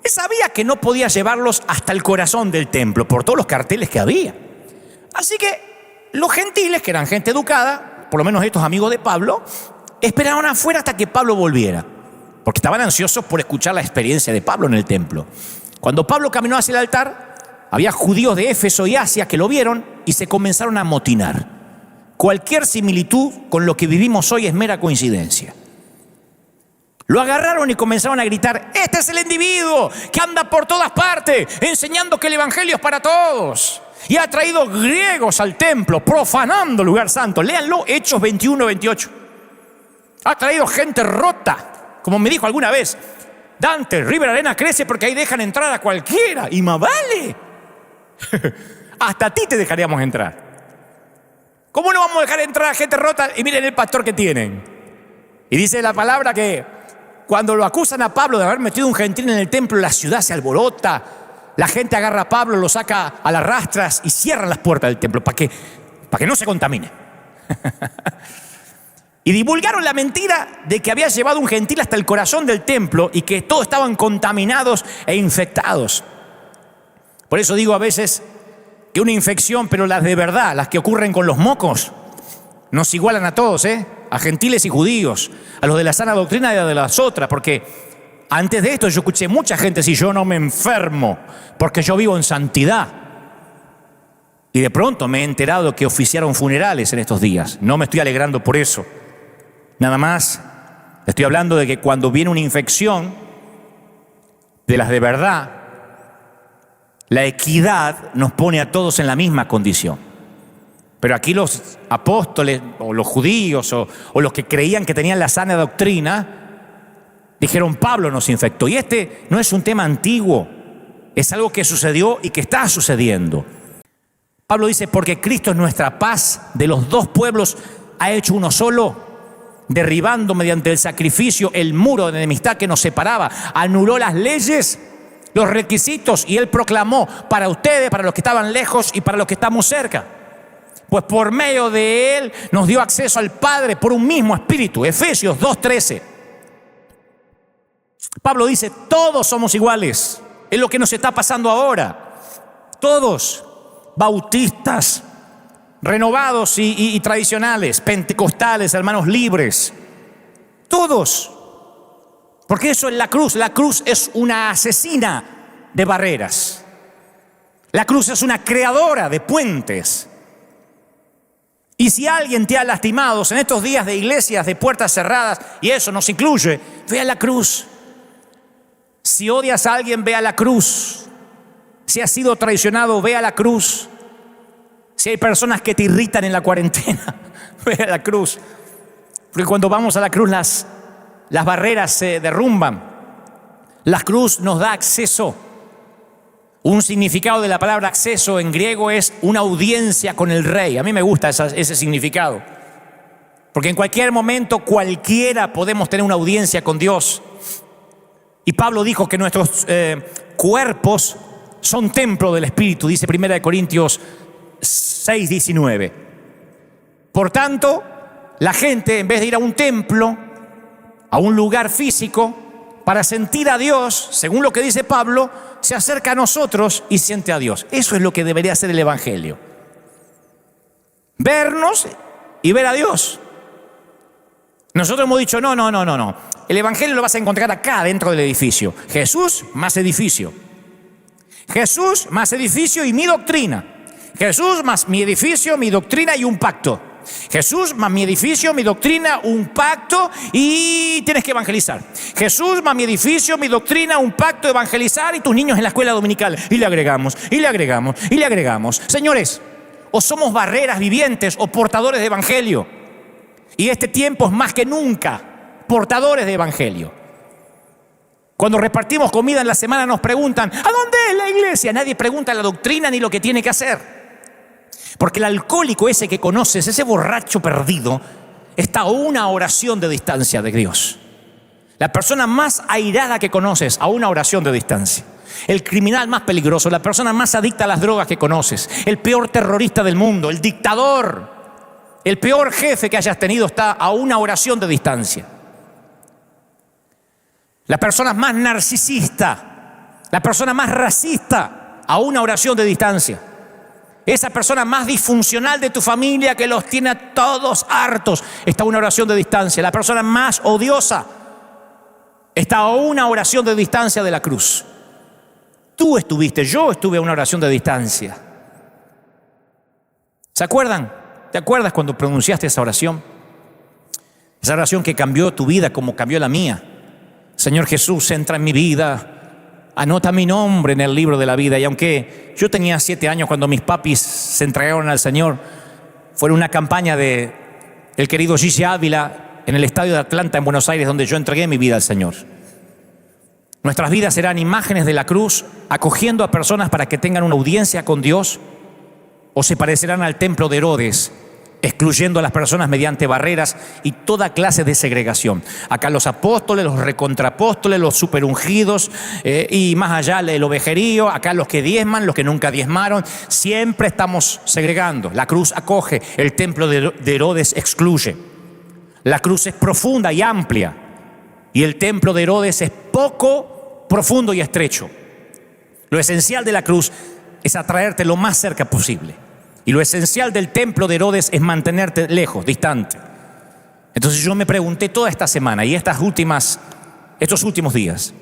A: Él sabía que no podía llevarlos hasta el corazón del templo por todos los carteles que había. Así que los gentiles, que eran gente educada, por lo menos estos amigos de Pablo, esperaban afuera hasta que Pablo volviera, porque estaban ansiosos por escuchar la experiencia de Pablo en el templo. Cuando Pablo caminó hacia el altar, había judíos de Éfeso y Asia que lo vieron y se comenzaron a amotinar. Cualquier similitud con lo que vivimos hoy es mera coincidencia. Lo agarraron y comenzaron a gritar: este es el individuo que anda por todas partes enseñando que el evangelio es para todos. y ha traído griegos al templo, profanando el lugar santo. Léanlo, Hechos 21, 28. Ha traído gente rota, como me dijo alguna vez Dante, River Arena crece porque ahí dejan entrar a cualquiera, y más vale. Hasta a ti te dejaríamos entrar. ¿Cómo no vamos a dejar entrar a gente rota? Y miren el pastor que tienen. Y dice la palabra que cuando lo acusan a Pablo de haber metido un gentil en el templo, la ciudad se alborota. La gente agarra a Pablo, lo saca a las rastras y cierran las puertas del templo para que no se contamine. Y divulgaron la mentira de que había llevado un gentil hasta el corazón del templo y que todos estaban contaminados e infectados. Por eso digo a veces que una infección, pero las de verdad, las que ocurren con los mocos, nos igualan a todos, a gentiles y judíos, a los de la sana doctrina y a de las otras, porque antes de esto yo escuché mucha gente decir: yo no me enfermo porque yo vivo en santidad. Y de pronto me he enterado que oficiaron funerales en estos días. No me estoy alegrando por eso. Nada más estoy hablando de que cuando viene una infección de las de verdad, la equidad nos pone a todos en la misma condición. Pero aquí los apóstoles o los judíos o los que creían que tenían la sana doctrina dijeron: Pablo nos infectó. Y este no es un tema antiguo, es algo que sucedió y que está sucediendo. Pablo dice: porque Cristo es nuestra paz, de los dos pueblos ha hecho uno solo, derribando mediante el sacrificio el muro de enemistad que nos separaba, anuló las leyes, los requisitos, y él proclamó para ustedes, para los que estaban lejos y para los que estamos cerca. Pues por medio de él nos dio acceso al Padre por un mismo espíritu. Efesios 2:13. Pablo dice: todos somos iguales. Es lo que nos está pasando ahora. Todos, bautistas, renovados y tradicionales, pentecostales, hermanos libres, todos. Porque eso es la cruz. La cruz es una asesina de barreras. La cruz es una creadora de puentes. Y si alguien te ha lastimado en estos días de iglesias de puertas cerradas, y eso nos incluye, ve a la cruz. Si odias a alguien, ve a la cruz. Si has sido traicionado, ve a la cruz. Si hay personas que te irritan en la cuarentena, ve a la cruz. Porque cuando vamos a la cruz las barreras se derrumban. La cruz nos da acceso. Un significado de la palabra acceso en griego es una audiencia con el rey. A mí me gusta ese significado. Porque en cualquier momento cualquiera podemos tener una audiencia con Dios. Y Pablo dijo que nuestros cuerpos son templo del Espíritu, dice 1 Corintios 6:19. Por tanto, la gente, en vez de ir a un templo, a un lugar físico, para sentir a Dios, según lo que dice Pablo, se acerca a nosotros y siente a Dios. Eso es lo que debería ser el Evangelio. Vernos y ver a Dios. Nosotros hemos dicho: no. El Evangelio lo vas a encontrar acá, dentro del edificio. Jesús más edificio. Jesús más edificio y mi doctrina. Jesús más mi edificio, mi doctrina y un pacto. Jesús más mi edificio, mi doctrina, un pacto, y tienes que evangelizar. Jesús más mi edificio, mi doctrina, un pacto, evangelizar, y tus niños en la escuela dominical. Y le agregamos, y le agregamos, y le agregamos. Señores, o somos barreras vivientes o portadores de evangelio. Y este tiempo es más que nunca portadores de evangelio. Cuando repartimos comida en la semana nos preguntan: ¿a dónde es la iglesia? Nadie pregunta la doctrina ni lo que tiene que hacer. Porque el alcohólico ese que conoces, ese borracho perdido, está a una oración de distancia de Dios. La persona más airada que conoces, a una oración de distancia. El criminal más peligroso, la persona más adicta a las drogas que conoces, el peor terrorista del mundo, el dictador, el peor jefe que hayas tenido, está a una oración de distancia. La persona más narcisista, la persona más racista, a una oración de distancia. Esa persona más disfuncional de tu familia, que los tiene a todos hartos, está a una oración de distancia. La persona más odiosa está a una oración de distancia de la cruz. Tú estuviste, yo estuve a una oración de distancia. ¿Se acuerdan? ¿Te acuerdas cuando pronunciaste esa oración? Esa oración que cambió tu vida como cambió la mía. Señor Jesús, entra en mi vida. anota mi nombre en el libro de la vida. Y aunque yo tenía 7 años cuando mis papis se entregaron al Señor, fue una campaña de el querido Gigi Ávila en el estadio de Atlanta en Buenos Aires, donde yo entregué mi vida al Señor. Nuestras vidas serán imágenes de la cruz, acogiendo a personas para que tengan una audiencia con Dios, o se parecerán al templo de Herodes, excluyendo a las personas mediante barreras y toda clase de segregación. Acá los apóstoles, los recontrapóstoles, los superungidos, y más allá el ovejerío, acá los que diezman, los que nunca diezmaron, siempre estamos segregando. La cruz acoge, el templo de Herodes excluye. La cruz es profunda y amplia, y el templo de Herodes es poco, profundo y estrecho. Lo esencial de la cruz es atraerte lo más cerca posible. Y lo esencial del templo de Herodes es mantenerte lejos, distante. Entonces yo me pregunté toda esta semana y estos últimos días,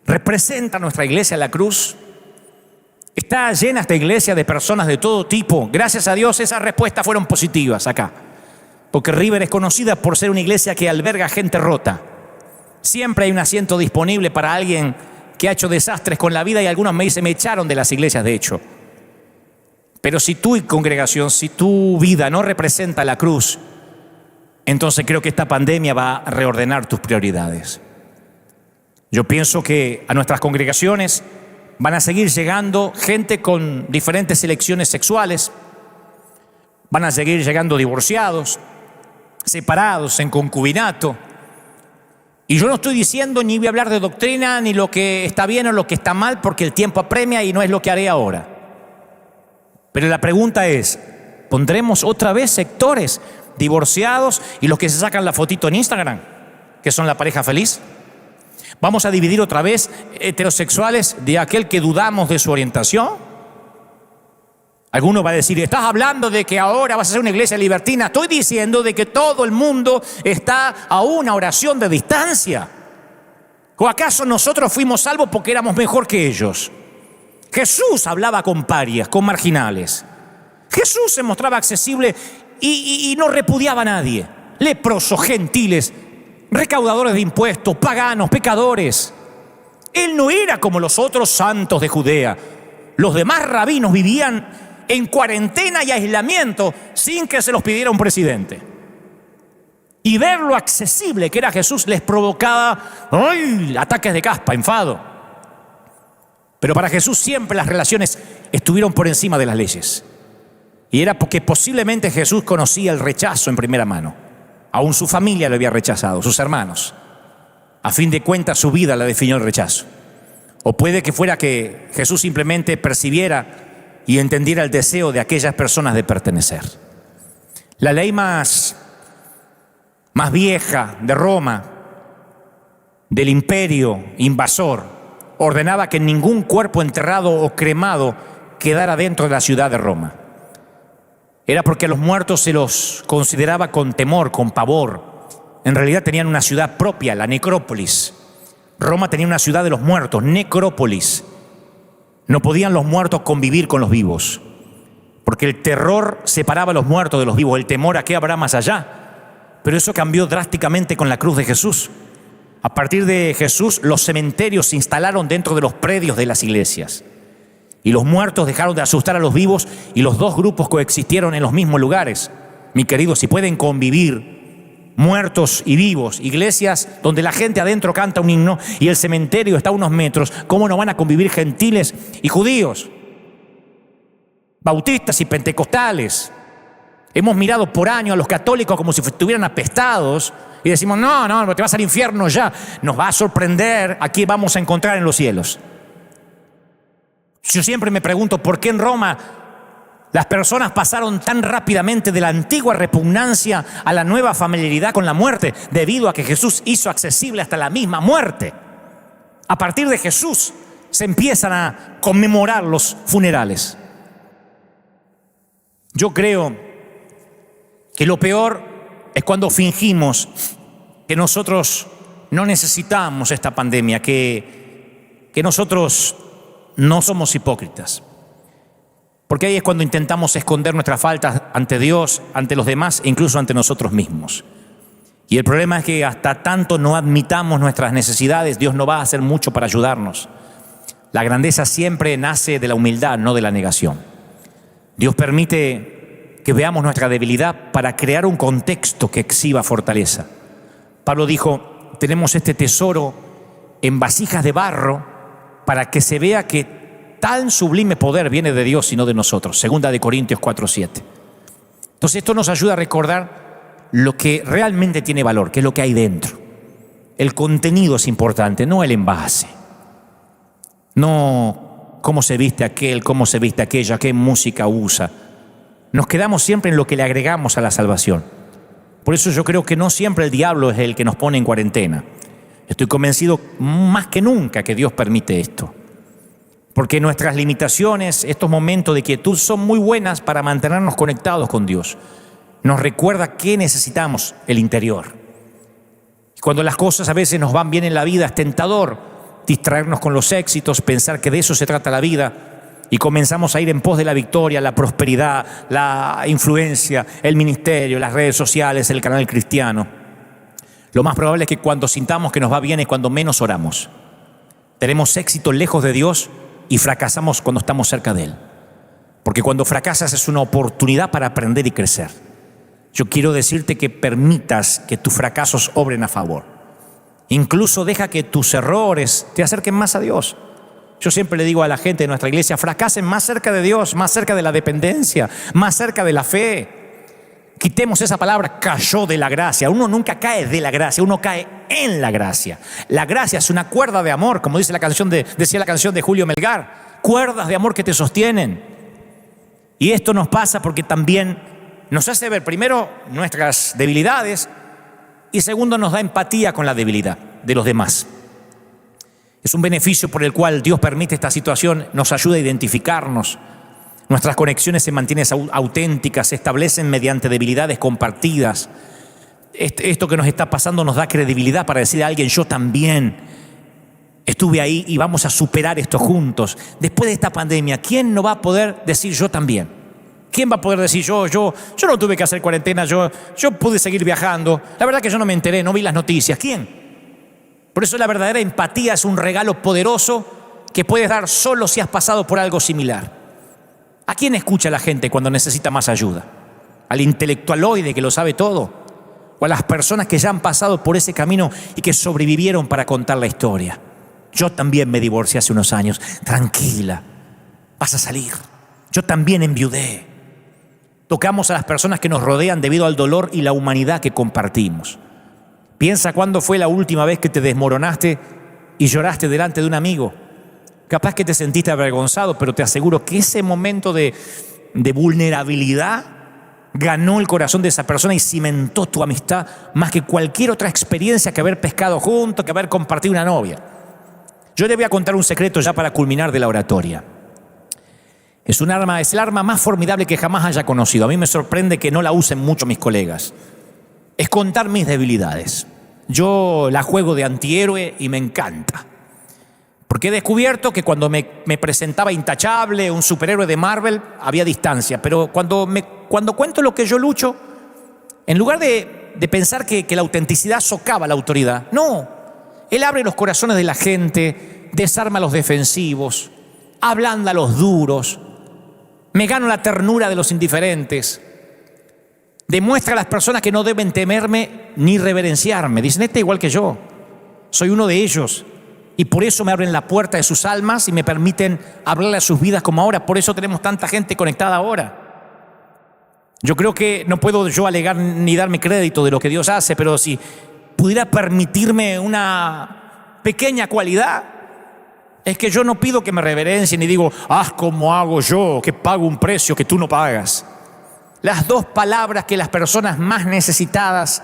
A: ¿representa nuestra iglesia la cruz? ¿Está llena esta iglesia de personas de todo tipo? Gracias a Dios esas respuestas fueron positivas acá. Porque River es conocida por ser una iglesia que alberga gente rota. Siempre hay un asiento disponible para alguien que ha hecho desastres con la vida, y algunos me dicen, me echaron de las iglesias de hecho. Pero si tu congregación, si tu vida no representa la cruz, entonces creo que esta pandemia va a reordenar tus prioridades. Yo pienso que a nuestras congregaciones van a seguir llegando gente con diferentes elecciones sexuales, van a seguir llegando divorciados, separados, en concubinato. Y yo no estoy diciendo ni voy a hablar de doctrina, ni lo que está bien o lo que está mal, porque el tiempo apremia y no es lo que haré ahora. Pero la pregunta es, ¿pondremos otra vez sectores divorciados y los que se sacan la fotito en Instagram, que son la pareja feliz? ¿Vamos a dividir otra vez heterosexuales de aquel que dudamos de su orientación? Alguno va a decir, ¿estás hablando de que ahora vas a ser una iglesia libertina? Estoy diciendo de que todo el mundo está a una oración de distancia. ¿O acaso nosotros fuimos salvos porque éramos mejor que ellos? Jesús hablaba con parias, con marginales. Jesús se mostraba accesible y no repudiaba a nadie. Leprosos, gentiles, recaudadores de impuestos, paganos, pecadores. Él no era como los otros santos de Judea. Los demás rabinos vivían en cuarentena y aislamiento sin que se los pidiera un presidente. Y ver lo accesible que era Jesús les provocaba ataques de caspa, enfado. Pero para Jesús siempre las relaciones estuvieron por encima de las leyes. Y era porque posiblemente Jesús conocía el rechazo en primera mano. Aún su familia lo había rechazado, sus hermanos. A fin de cuentas, su vida la definió el rechazo. O puede que fuera que Jesús simplemente percibiera y entendiera el deseo de aquellas personas de pertenecer. La ley más vieja de Roma, del imperio invasor, ordenaba que ningún cuerpo enterrado o cremado quedara dentro de la ciudad de Roma. Era porque a los muertos se los consideraba con temor, con pavor. En realidad tenían una ciudad propia, la necrópolis. Roma tenía una ciudad de los muertos, necrópolis. No podían los muertos convivir con los vivos, porque el terror separaba a los muertos de los vivos, el temor a qué habrá más allá. Pero eso cambió drásticamente con la cruz de Jesús. A partir de Jesús, los cementerios se instalaron dentro de los predios de las iglesias. Y los muertos dejaron de asustar a los vivos y los dos grupos coexistieron en los mismos lugares. Mi querido, si pueden convivir muertos y vivos, iglesias donde la gente adentro canta un himno y el cementerio está a unos metros, ¿cómo no van a convivir gentiles y judíos? Bautistas y pentecostales. Hemos mirado por años a los católicos como si estuvieran apestados y decimos, no, te vas al infierno ya. Nos va a sorprender a qué vamos a encontrar en los cielos. Yo siempre me pregunto por qué en Roma las personas pasaron tan rápidamente de la antigua repugnancia a la nueva familiaridad con la muerte, debido a que Jesús hizo accesible hasta la misma muerte. A partir de Jesús se empiezan a conmemorar los funerales. Yo creo que lo peor es cuando fingimos que nosotros no necesitamos esta pandemia, que nosotros no somos hipócritas. Porque ahí es cuando intentamos esconder nuestras faltas ante Dios, ante los demás e incluso ante nosotros mismos. Y el problema es que hasta tanto no admitamos nuestras necesidades, Dios no va a hacer mucho para ayudarnos. La grandeza siempre nace de la humildad, no de la negación. Dios permite que veamos nuestra debilidad para crear un contexto que exhiba fortaleza. Pablo dijo, tenemos este tesoro en vasijas de barro para que se vea que tan sublime poder viene de Dios y no de nosotros. Segunda de Corintios 4:7. Entonces esto nos ayuda a recordar lo que realmente tiene valor, que es lo que hay dentro. El contenido es importante, no el envase. No cómo se viste aquel, cómo se viste aquella, qué música usa. Nos quedamos siempre en lo que le agregamos a la salvación. Por eso yo creo que no siempre el diablo es el que nos pone en cuarentena. Estoy convencido más que nunca que Dios permite esto. Porque nuestras limitaciones, estos momentos de quietud son muy buenas para mantenernos conectados con Dios. Nos recuerda que necesitamos el interior. Y cuando las cosas a veces nos van bien en la vida, es tentador distraernos con los éxitos, pensar que de eso se trata la vida, y comenzamos a ir en pos de la victoria, la prosperidad, la influencia, el ministerio, las redes sociales, el canal cristiano. Lo más probable es que cuando sintamos que nos va bien es cuando menos oramos. Tenemos éxito lejos de Dios y fracasamos cuando estamos cerca de Él. Porque cuando fracasas es una oportunidad para aprender y crecer. Yo quiero decirte que permitas que tus fracasos obren a favor. Incluso deja que tus errores te acerquen más a Dios. Yo siempre le digo a la gente de nuestra iglesia, fracasen más cerca de Dios, más cerca de la dependencia, más cerca de la fe. Quitemos esa palabra, cayó de la gracia. Uno nunca cae de la gracia, uno cae en la gracia. La gracia es una cuerda de amor, como decía la canción de Julio Melgar. Cuerdas de amor que te sostienen. Y esto nos pasa porque también nos hace ver primero nuestras debilidades y segundo nos da empatía con la debilidad de los demás. Es un beneficio por el cual Dios permite esta situación, nos ayuda a identificarnos. Nuestras conexiones se mantienen auténticas, se establecen mediante debilidades compartidas. Esto que nos está pasando nos da credibilidad para decirle a alguien, yo también estuve ahí y vamos a superar esto juntos. Después de esta pandemia, ¿quién no va a poder decir yo también? ¿Quién va a poder decir yo no tuve que hacer cuarentena, yo pude seguir viajando? La verdad que yo no me enteré, no vi las noticias. ¿Quién? Por eso la verdadera empatía es un regalo poderoso que puedes dar solo si has pasado por algo similar. ¿A quién escucha la gente cuando necesita más ayuda? ¿Al intelectualoide que lo sabe todo? ¿O a las personas que ya han pasado por ese camino y que sobrevivieron para contar la historia? Yo también me divorcié hace unos años. Tranquila, vas a salir. Yo también enviudé. Tocamos a las personas que nos rodean debido al dolor y la humanidad que compartimos. Piensa cuándo fue la última vez que te desmoronaste y lloraste delante de un amigo. Capaz que te sentiste avergonzado, pero te aseguro que ese momento de vulnerabilidad ganó el corazón de esa persona y cimentó tu amistad más que cualquier otra experiencia que haber pescado juntos, que haber compartido una novia. Yo le voy a contar un secreto ya para culminar de la oratoria. Es el arma más formidable que jamás haya conocido. A mí me sorprende que no la usen mucho mis colegas. Es contar mis debilidades. Yo la juego de antihéroe y me encanta. Porque he descubierto que cuando me presentaba intachable, un superhéroe de Marvel, había distancia. Pero cuando cuento lo que yo lucho, en lugar de pensar que la autenticidad socava la autoridad, no. Él abre los corazones de la gente, desarma a los defensivos, ablanda a los duros, me gano la ternura de los indiferentes, demuestra a las personas que no deben temerme ni reverenciarme. Dicen, este es igual que yo, soy uno de ellos. Y por eso me abren la puerta de sus almas y me permiten hablarle a sus vidas como ahora. Por eso tenemos tanta gente conectada ahora. Yo creo que no puedo yo alegar ni darme crédito de lo que Dios hace, pero si pudiera permitirme una pequeña cualidad, es que yo no pido que me reverencien y digo, haz como hago yo, que pago un precio que tú no pagas. Las dos palabras que las personas más necesitadas,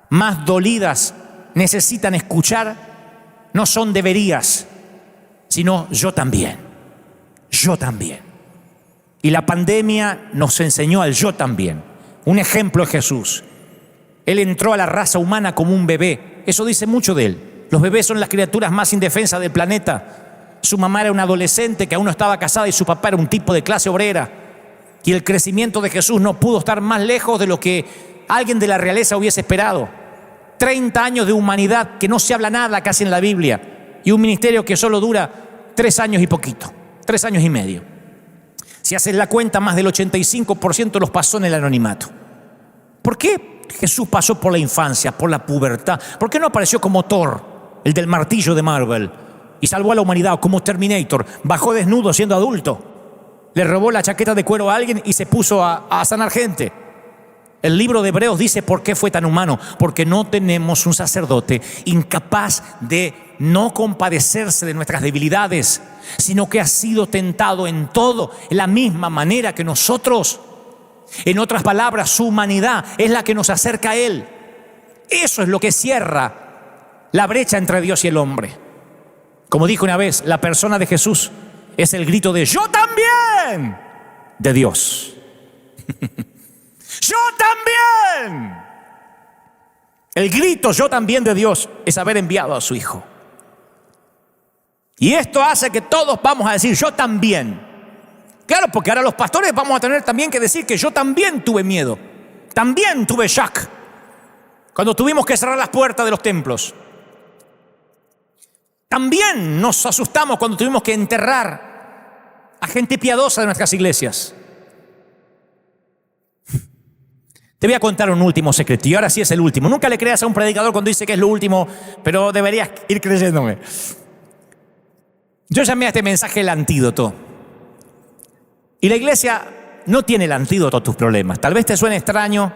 A: más dolidas, necesitan escuchar no son deberías, sino yo también. Yo también. Y la pandemia nos enseñó al yo también. Un ejemplo es Jesús. Él entró a la raza humana como un bebé. Eso dice mucho de él. Los bebés son las criaturas más indefensas del planeta. Su mamá era una adolescente que aún no estaba casada y su papá era un tipo de clase obrera. Y el crecimiento de Jesús no pudo estar más lejos de lo que alguien de la realeza hubiese esperado. 30 años de humanidad que no se habla nada casi en la Biblia. Y un ministerio que solo dura 3 años y poquito, 3 años y medio. Si haces la cuenta, más del 85% los pasó en el anonimato. ¿Por qué Jesús pasó por la infancia, por la pubertad? ¿Por qué no apareció como Thor, el del martillo de Marvel, y salvó a la humanidad, como Terminator? Bajó desnudo siendo adulto, le robó la chaqueta de cuero a alguien y se puso a sanar gente. El libro de Hebreos dice por qué fue tan humano, porque no tenemos un sacerdote incapaz de no compadecerse de nuestras debilidades, sino que ha sido tentado en todo, en la misma manera que nosotros. En otras palabras, su humanidad es la que nos acerca a Él. Eso es lo que cierra la brecha entre Dios y el hombre. Como dijo una vez, la persona de Jesús es el grito de "yo también" de Dios. ¡Yo también! El grito "yo también" de Dios es haber enviado a su Hijo. Y esto hace que todos vamos a decir "yo también". Claro, porque ahora los pastores vamos a tener también que decir que yo también tuve miedo. También tuve shock cuando tuvimos que cerrar las puertas de los templos. También nos asustamos cuando tuvimos que enterrar a gente piadosa de nuestras iglesias. Te voy a contar un último secreto, y ahora sí es el último. Nunca le creas a un predicador cuando dice que es lo último, pero deberías ir creyéndome. Yo llamé a este mensaje el antídoto. Y la iglesia no tiene el antídoto a tus problemas. Tal vez te suene extraño,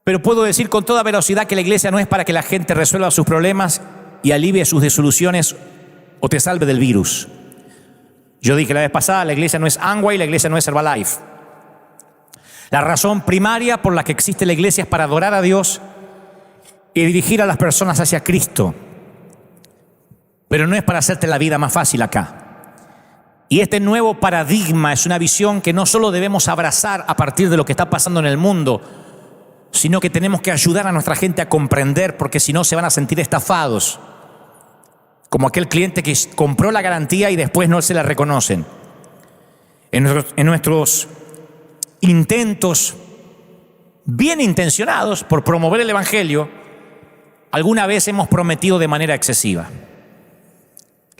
A: pero puedo decir con toda velocidad que la iglesia no es para que la gente resuelva sus problemas y alivie sus desilusiones o te salve del virus. Yo dije la vez pasada, la iglesia no es Amway, la iglesia no es Herbalife. La razón primaria por la que existe la iglesia es para adorar a Dios y dirigir a las personas hacia Cristo. Pero no es para hacerte la vida más fácil acá. Y este nuevo paradigma es una visión que no solo debemos abrazar a partir de lo que está pasando en el mundo, sino que tenemos que ayudar a nuestra gente a comprender, porque si no se van a sentir estafados. Como aquel cliente que compró la garantía y después no se la reconocen. En nuestros intentos bien intencionados por promover el evangelio, alguna vez hemos prometido de manera excesiva.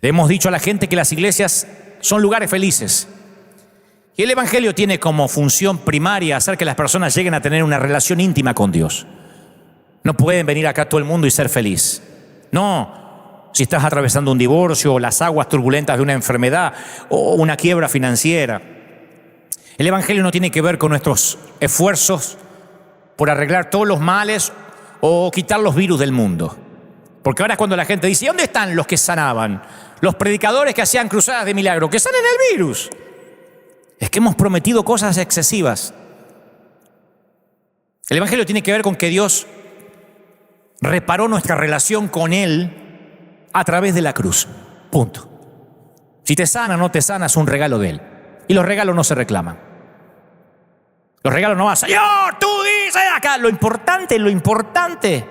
A: Le hemos dicho a la gente que las iglesias son lugares felices. Y el evangelio tiene como función primaria hacer que las personas lleguen a tener una relación íntima con Dios. No pueden venir acá todo el mundo y ser feliz. No, si estás atravesando un divorcio o las aguas turbulentas de una enfermedad o una quiebra financiera. El evangelio no tiene que ver con nuestros esfuerzos por arreglar todos los males o quitar los virus del mundo. Porque ahora es cuando la gente dice, ¿dónde están los que sanaban? Los predicadores que hacían cruzadas de milagro, que sanen el virus. Es que hemos prometido cosas excesivas. El evangelio tiene que ver con que Dios reparó nuestra relación con Él a través de la cruz. Punto. Si te sana o no te sana, es un regalo de Él. Y los regalos no se reclaman. Los regalos no van, Señor, tú dices acá. Lo importante,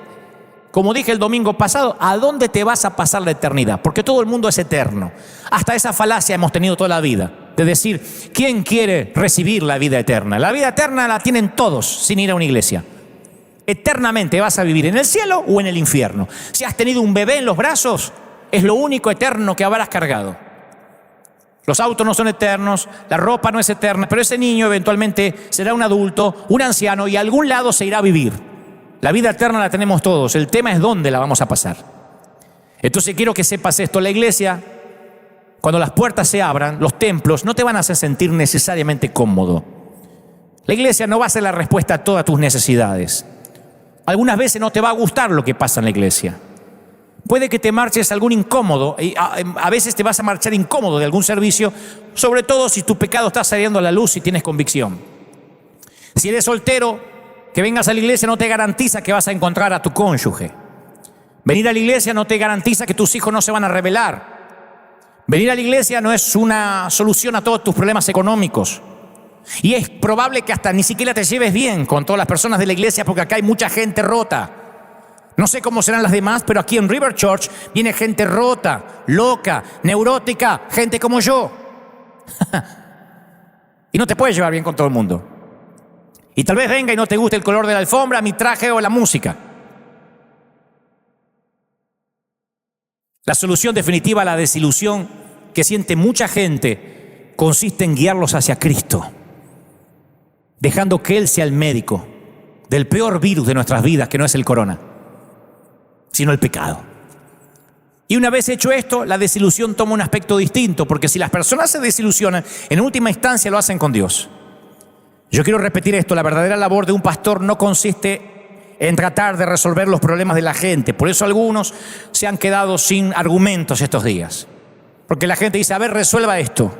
A: como dije el domingo pasado, ¿a dónde te vas a pasar la eternidad? Porque todo el mundo es eterno. Hasta esa falacia hemos tenido toda la vida, de decir, ¿quién quiere recibir la vida eterna? La vida eterna la tienen todos sin ir a una iglesia. Eternamente vas a vivir en el cielo o en el infierno. Si has tenido un bebé en los brazos, es lo único eterno que habrás cargado. Los autos no son eternos, la ropa no es eterna, pero ese niño eventualmente será un adulto, un anciano, y a algún lado se irá a vivir. La vida eterna la tenemos todos, el tema es dónde la vamos a pasar. Entonces quiero que sepas esto, la iglesia, cuando las puertas se abran, los templos no te van a hacer sentir necesariamente cómodo. La iglesia no va a ser la respuesta a todas tus necesidades. Algunas veces no te va a gustar lo que pasa en la iglesia. Puede que te marches algún incómodo, y a veces te vas a marchar incómodo de algún servicio, sobre todo si tu pecado está saliendo a la luz y tienes convicción. Si eres soltero, que vengas a la iglesia no te garantiza que vas a encontrar a tu cónyuge. Venir a la iglesia no te garantiza que tus hijos no se van a rebelar. Venir a la iglesia no es una solución a todos tus problemas económicos. Y es probable que hasta ni siquiera te lleves bien con todas las personas de la iglesia, porque acá hay mucha gente rota. No sé cómo serán las demás, pero aquí en River Church viene gente rota, loca, neurótica, gente como yo. Y no te puedes llevar bien con todo el mundo. Y tal vez venga y no te guste el color de la alfombra, mi traje o la música. La solución definitiva a la desilusión que siente mucha gente consiste en guiarlos hacia Cristo, dejando que Él sea el médico del peor virus de nuestras vidas, que no es el corona, sino el pecado. Y una vez hecho esto, la desilusión toma un aspecto distinto, porque si las personas se desilusionan, en última instancia lo hacen con Dios. Yo quiero repetir esto: la verdadera labor de un pastor no consiste en tratar de resolver los problemas de la gente. Por eso algunos se han quedado sin argumentos estos días, porque la gente dice: a ver, resuelva esto.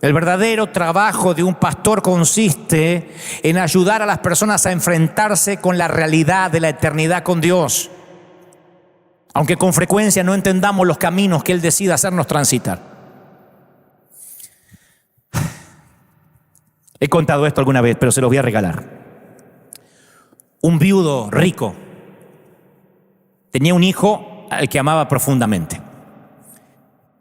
A: El verdadero trabajo de un pastor consiste en ayudar a las personas a enfrentarse con la realidad de la eternidad con Dios, aunque con frecuencia no entendamos los caminos que Él decide hacernos transitar. He contado esto alguna vez, pero se los voy a regalar. Un viudo rico tenía un hijo al que amaba profundamente.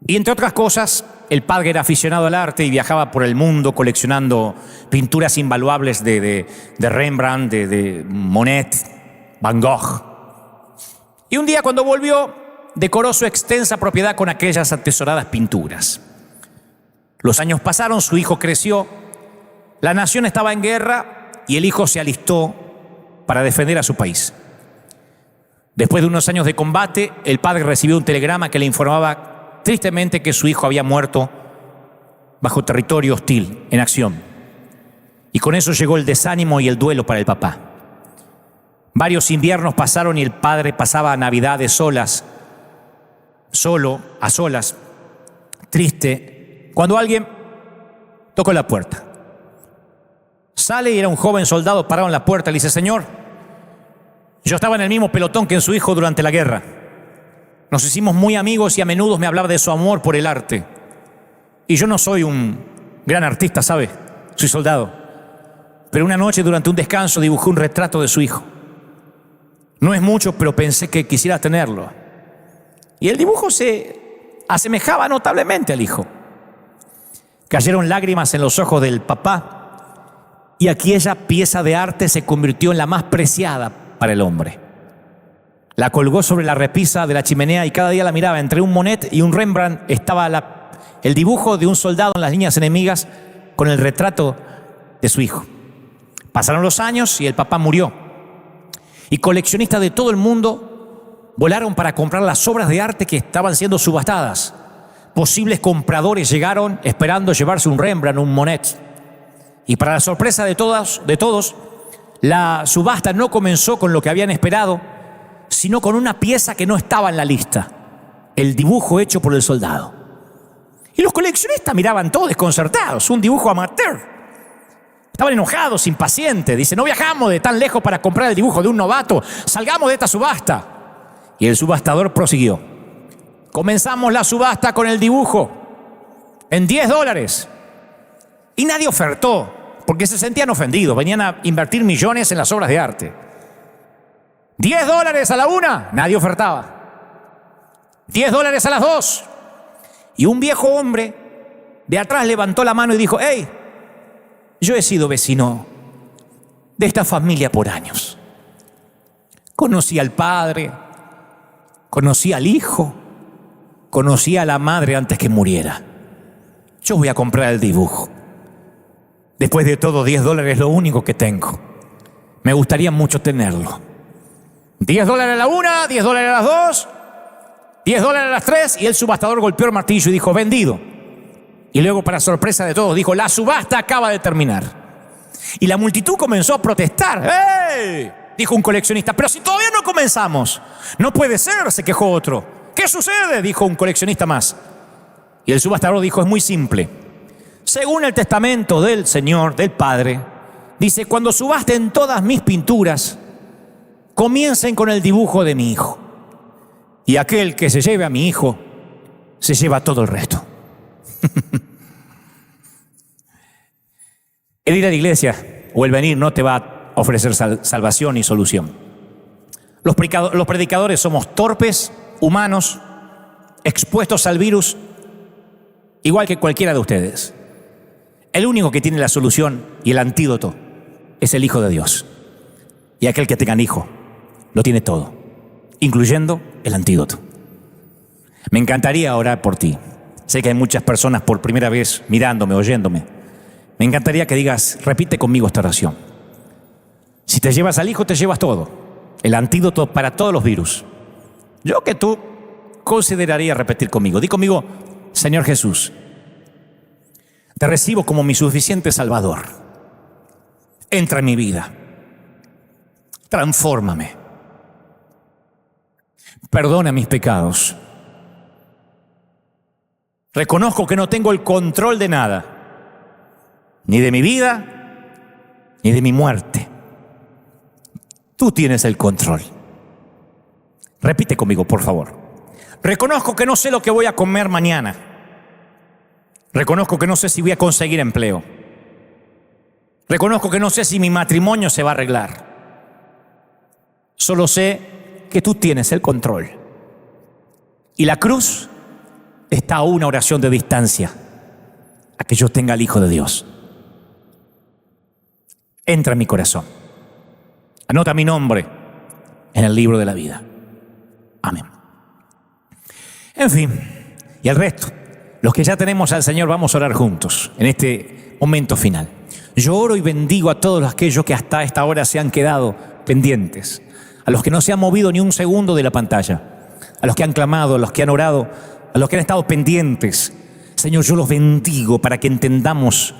A: Y entre otras cosas, el padre era aficionado al arte y viajaba por el mundo coleccionando pinturas invaluables de Rembrandt, de Monet, Van Gogh. Y un día, cuando volvió, decoró su extensa propiedad con aquellas atesoradas pinturas. Los años pasaron, su hijo creció, la nación estaba en guerra y el hijo se alistó para defender a su país. Después de unos años de combate, el padre recibió un telegrama que le informaba tristemente que su hijo había muerto bajo territorio hostil, en acción. Y con eso llegó el desánimo y el duelo para el papá. Varios inviernos pasaron y el padre pasaba Navidades solas, solo, a solas, triste, cuando alguien tocó la puerta. Sale y era un joven soldado parado en la puerta. Le dice: señor, yo estaba en el mismo pelotón que en su hijo durante la guerra. Nos hicimos muy amigos y a menudo me hablaba de su amor por el arte. Y yo no soy un gran artista, ¿sabe? Soy soldado. Pero una noche, durante un descanso, dibujé un retrato de su hijo. No es mucho, pero pensé que quisiera tenerlo. Y el dibujo se asemejaba notablemente al hijo. Cayeron lágrimas en los ojos del papá, y aquella pieza de arte se convirtió en la más preciada para el hombre. La colgó sobre la repisa de la chimenea y cada día la miraba. Entre un Monet y un Rembrandt estaba el dibujo de un soldado en las líneas enemigas con el retrato de su hijo. Pasaron los años y el papá murió. Y coleccionistas de todo el mundo volaron para comprar las obras de arte que estaban siendo subastadas. Posibles compradores llegaron esperando llevarse un Rembrandt, un Monet. Y para la sorpresa de todos, la subasta no comenzó con lo que habían esperado, sino con una pieza que no estaba en la lista: el dibujo hecho por el soldado. Y los coleccionistas miraban todos desconcertados, un dibujo amateur. Estaban enojados, impacientes. Dicen: no viajamos de tan lejos para comprar el dibujo de un novato, salgamos de esta subasta. Y el subastador prosiguió: comenzamos la subasta con el dibujo en $10. Y nadie ofertó, porque se sentían ofendidos. Venían a invertir millones en las obras de arte. $10 a la una, nadie ofertaba. $10 a las dos. Y un viejo hombre de atrás levantó la mano y dijo: hey, yo he sido vecino de esta familia por años. Conocí al padre, conocí al hijo, conocí a la madre antes que muriera. Yo voy a comprar el dibujo. Después de todo, $10 es lo único que tengo. Me gustaría mucho tenerlo. $10 a la una, $10 a las dos, $10 a las tres. Y el subastador golpeó el martillo y dijo: vendido. Y luego, para sorpresa de todos, dijo: la subasta acaba de terminar. Y la multitud comenzó a protestar. ¡Hey!, dijo un coleccionista: pero si todavía no comenzamos. No puede ser, se quejó otro. ¿Qué sucede?, dijo un coleccionista más. Y el subastador dijo: es muy simple. Según el testamento del Señor, del Padre, dice: cuando subasten todas mis pinturas, comiencen con el dibujo de mi hijo. Y aquel que se lleve a mi hijo, se lleva todo el resto. El ir a la iglesia o el venir no te va a ofrecer salvación ni solución. Los predicadores somos torpes, humanos, expuestos al virus, igual que cualquiera de ustedes. El único que tiene la solución y el antídoto es el Hijo de Dios. Y aquel que tenga hijo lo tiene todo, incluyendo el antídoto. Me encantaría orar por ti. Sé que hay muchas personas por primera vez mirándome, oyéndome. Me encantaría que digas, repite conmigo esta oración. Si te llevas al Hijo, te llevas todo. El antídoto para todos los virus. Yo que tú consideraría repetir conmigo. Di conmigo, Señor Jesús, te recibo como mi suficiente Salvador. Entra en mi vida. Transfórmame. Perdona mis pecados. Reconozco que no tengo el control de nada, ni de mi vida, ni de mi muerte. Tú tienes el control. Repite conmigo, por favor. Reconozco que no sé lo que voy a comer mañana. Reconozco que no sé si voy a conseguir empleo. Reconozco que no sé si mi matrimonio se va a arreglar. Solo sé que tú tienes el control. Y la cruz está a una oración de distancia a que yo tenga al Hijo de Dios. Entra en mi corazón. Anota mi nombre en el libro de la vida. Amén. En fin, y el resto, los que ya tenemos al Señor, vamos a orar juntos en este momento final. Yo oro y bendigo a todos aquellos que hasta esta hora se han quedado pendientes, a los que no se han movido ni un segundo de la pantalla, a los que han clamado, a los que han orado, a los que han estado pendientes. Señor, yo los bendigo para que entendamos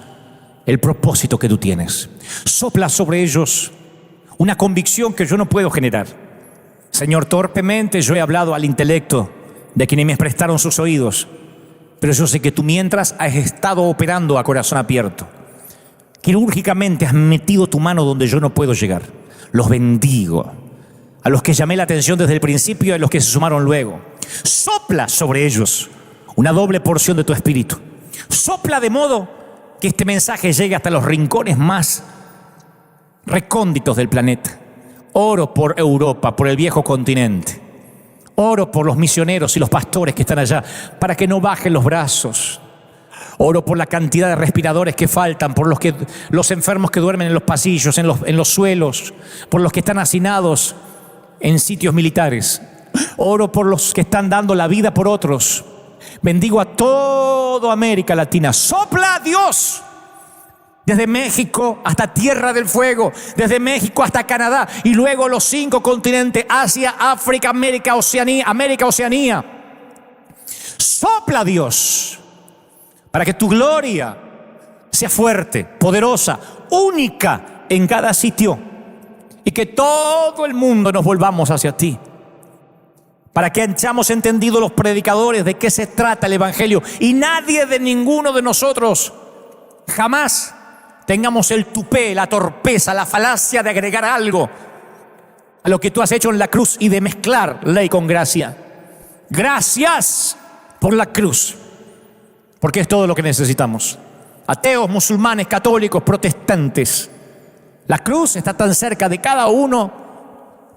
A: el propósito que tú tienes. Sopla sobre ellos una convicción que yo no puedo generar. Señor, torpemente yo he hablado al intelecto de quienes me prestaron sus oídos, pero yo sé que tú mientras has estado operando a corazón abierto. Quirúrgicamente has metido tu mano donde yo no puedo llegar. Los bendigo. A los que llamé la atención desde el principio y a los que se sumaron luego. Sopla sobre ellos una doble porción de tu espíritu. Sopla de modo que este mensaje llegue hasta los rincones más recónditos del planeta. Oro por Europa, por el viejo continente. Oro por los misioneros y los pastores que están allá, para que no bajen los brazos. Oro por la cantidad de respiradores que faltan, por los enfermos que duermen en los pasillos, en los suelos, por los que están hacinados en sitios militares. Oro por los que están dando la vida por otros. Bendigo a toda América Latina. ¡Sopla, Dios! Desde México hasta Tierra del Fuego, desde México hasta Canadá, y luego los 5 continentes: Asia, África, América, Oceanía. Sopla, Dios, para que tu gloria sea fuerte, poderosa, única en cada sitio, y que todo el mundo nos volvamos hacia ti, para que hayamos entendido los predicadores de qué se trata el Evangelio, y nadie de ninguno de nosotros jamás tengamos el tupé, la torpeza, la falacia de agregar algo a lo que tú has hecho en la cruz y de mezclar ley con gracia. Gracias por la cruz, porque es todo lo que necesitamos. Ateos, musulmanes, católicos, protestantes, la cruz está tan cerca de cada uno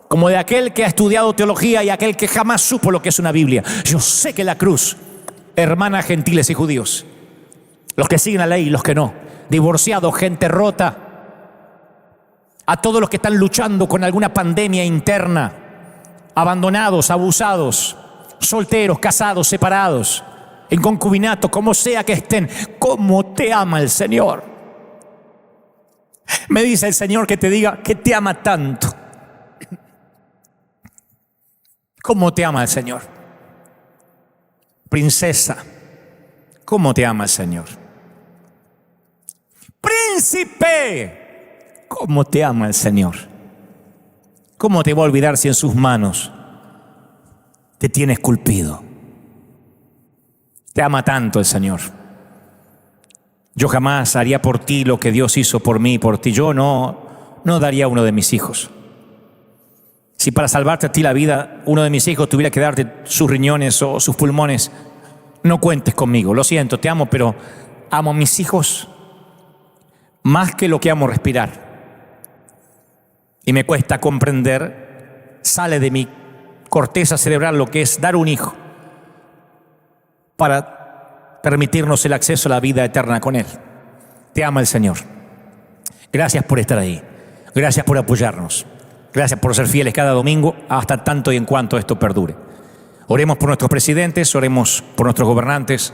A: como de aquel que ha estudiado teología y aquel que jamás supo lo que es una Biblia. Yo sé que la cruz hermana a gentiles y judíos, los que siguen la ley y los que no, divorciados, gente rota, a todos los que están luchando con alguna pandemia interna, abandonados, abusados, solteros, casados, separados, en concubinato, como sea que estén. ¿Cómo te ama el Señor? Me dice el Señor que te diga que te ama tanto. ¿Cómo te ama el Señor? Princesa, ¿cómo te ama el Señor? Príncipe, ¿cómo te ama el Señor? ¿Cómo te va a olvidar si en sus manos te tiene esculpido? Te ama tanto el Señor. Yo jamás haría por ti lo que Dios hizo por mí y por ti. Yo no daría uno de mis hijos. Si para salvarte a ti la vida, uno de mis hijos tuviera que darte sus riñones o sus pulmones, no cuentes conmigo. Lo siento, te amo, pero amo a mis hijos más que lo que amo respirar. Y me cuesta comprender, sale de mi corteza cerebral lo que es dar un hijo para permitirnos el acceso a la vida eterna con Él. Te ama el Señor. Gracias por estar ahí. Gracias por apoyarnos. Gracias por ser fieles cada domingo hasta tanto y en cuanto esto perdure. Oremos por nuestros presidentes, oremos por nuestros gobernantes,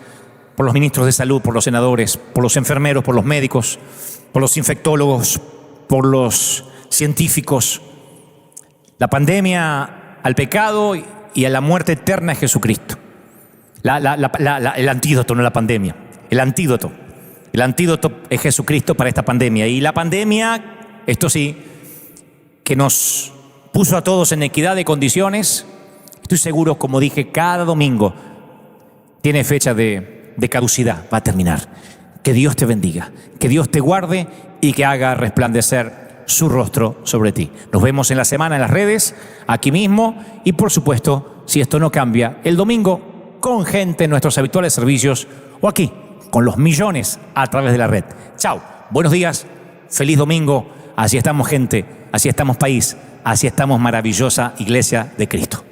A: por los ministros de salud, por los senadores, por los enfermeros, por los médicos, por los infectólogos, por los científicos. La pandemia al pecado y a la muerte eterna es Jesucristo. El antídoto, no la pandemia. El antídoto es Jesucristo para esta pandemia. Y la pandemia, esto sí, que nos puso a todos en equidad de condiciones, estoy seguro, como dije, cada domingo tiene fecha de caducidad, va a terminar. Que Dios te bendiga, que Dios te guarde y que haga resplandecer su rostro sobre ti. Nos vemos en la semana en las redes, aquí mismo, y por supuesto, si esto no cambia, el domingo con gente en nuestros habituales servicios o aquí, con los millones a través de la red. Chao, buenos días, feliz domingo, así estamos gente, así estamos país, así estamos maravillosa Iglesia de Cristo.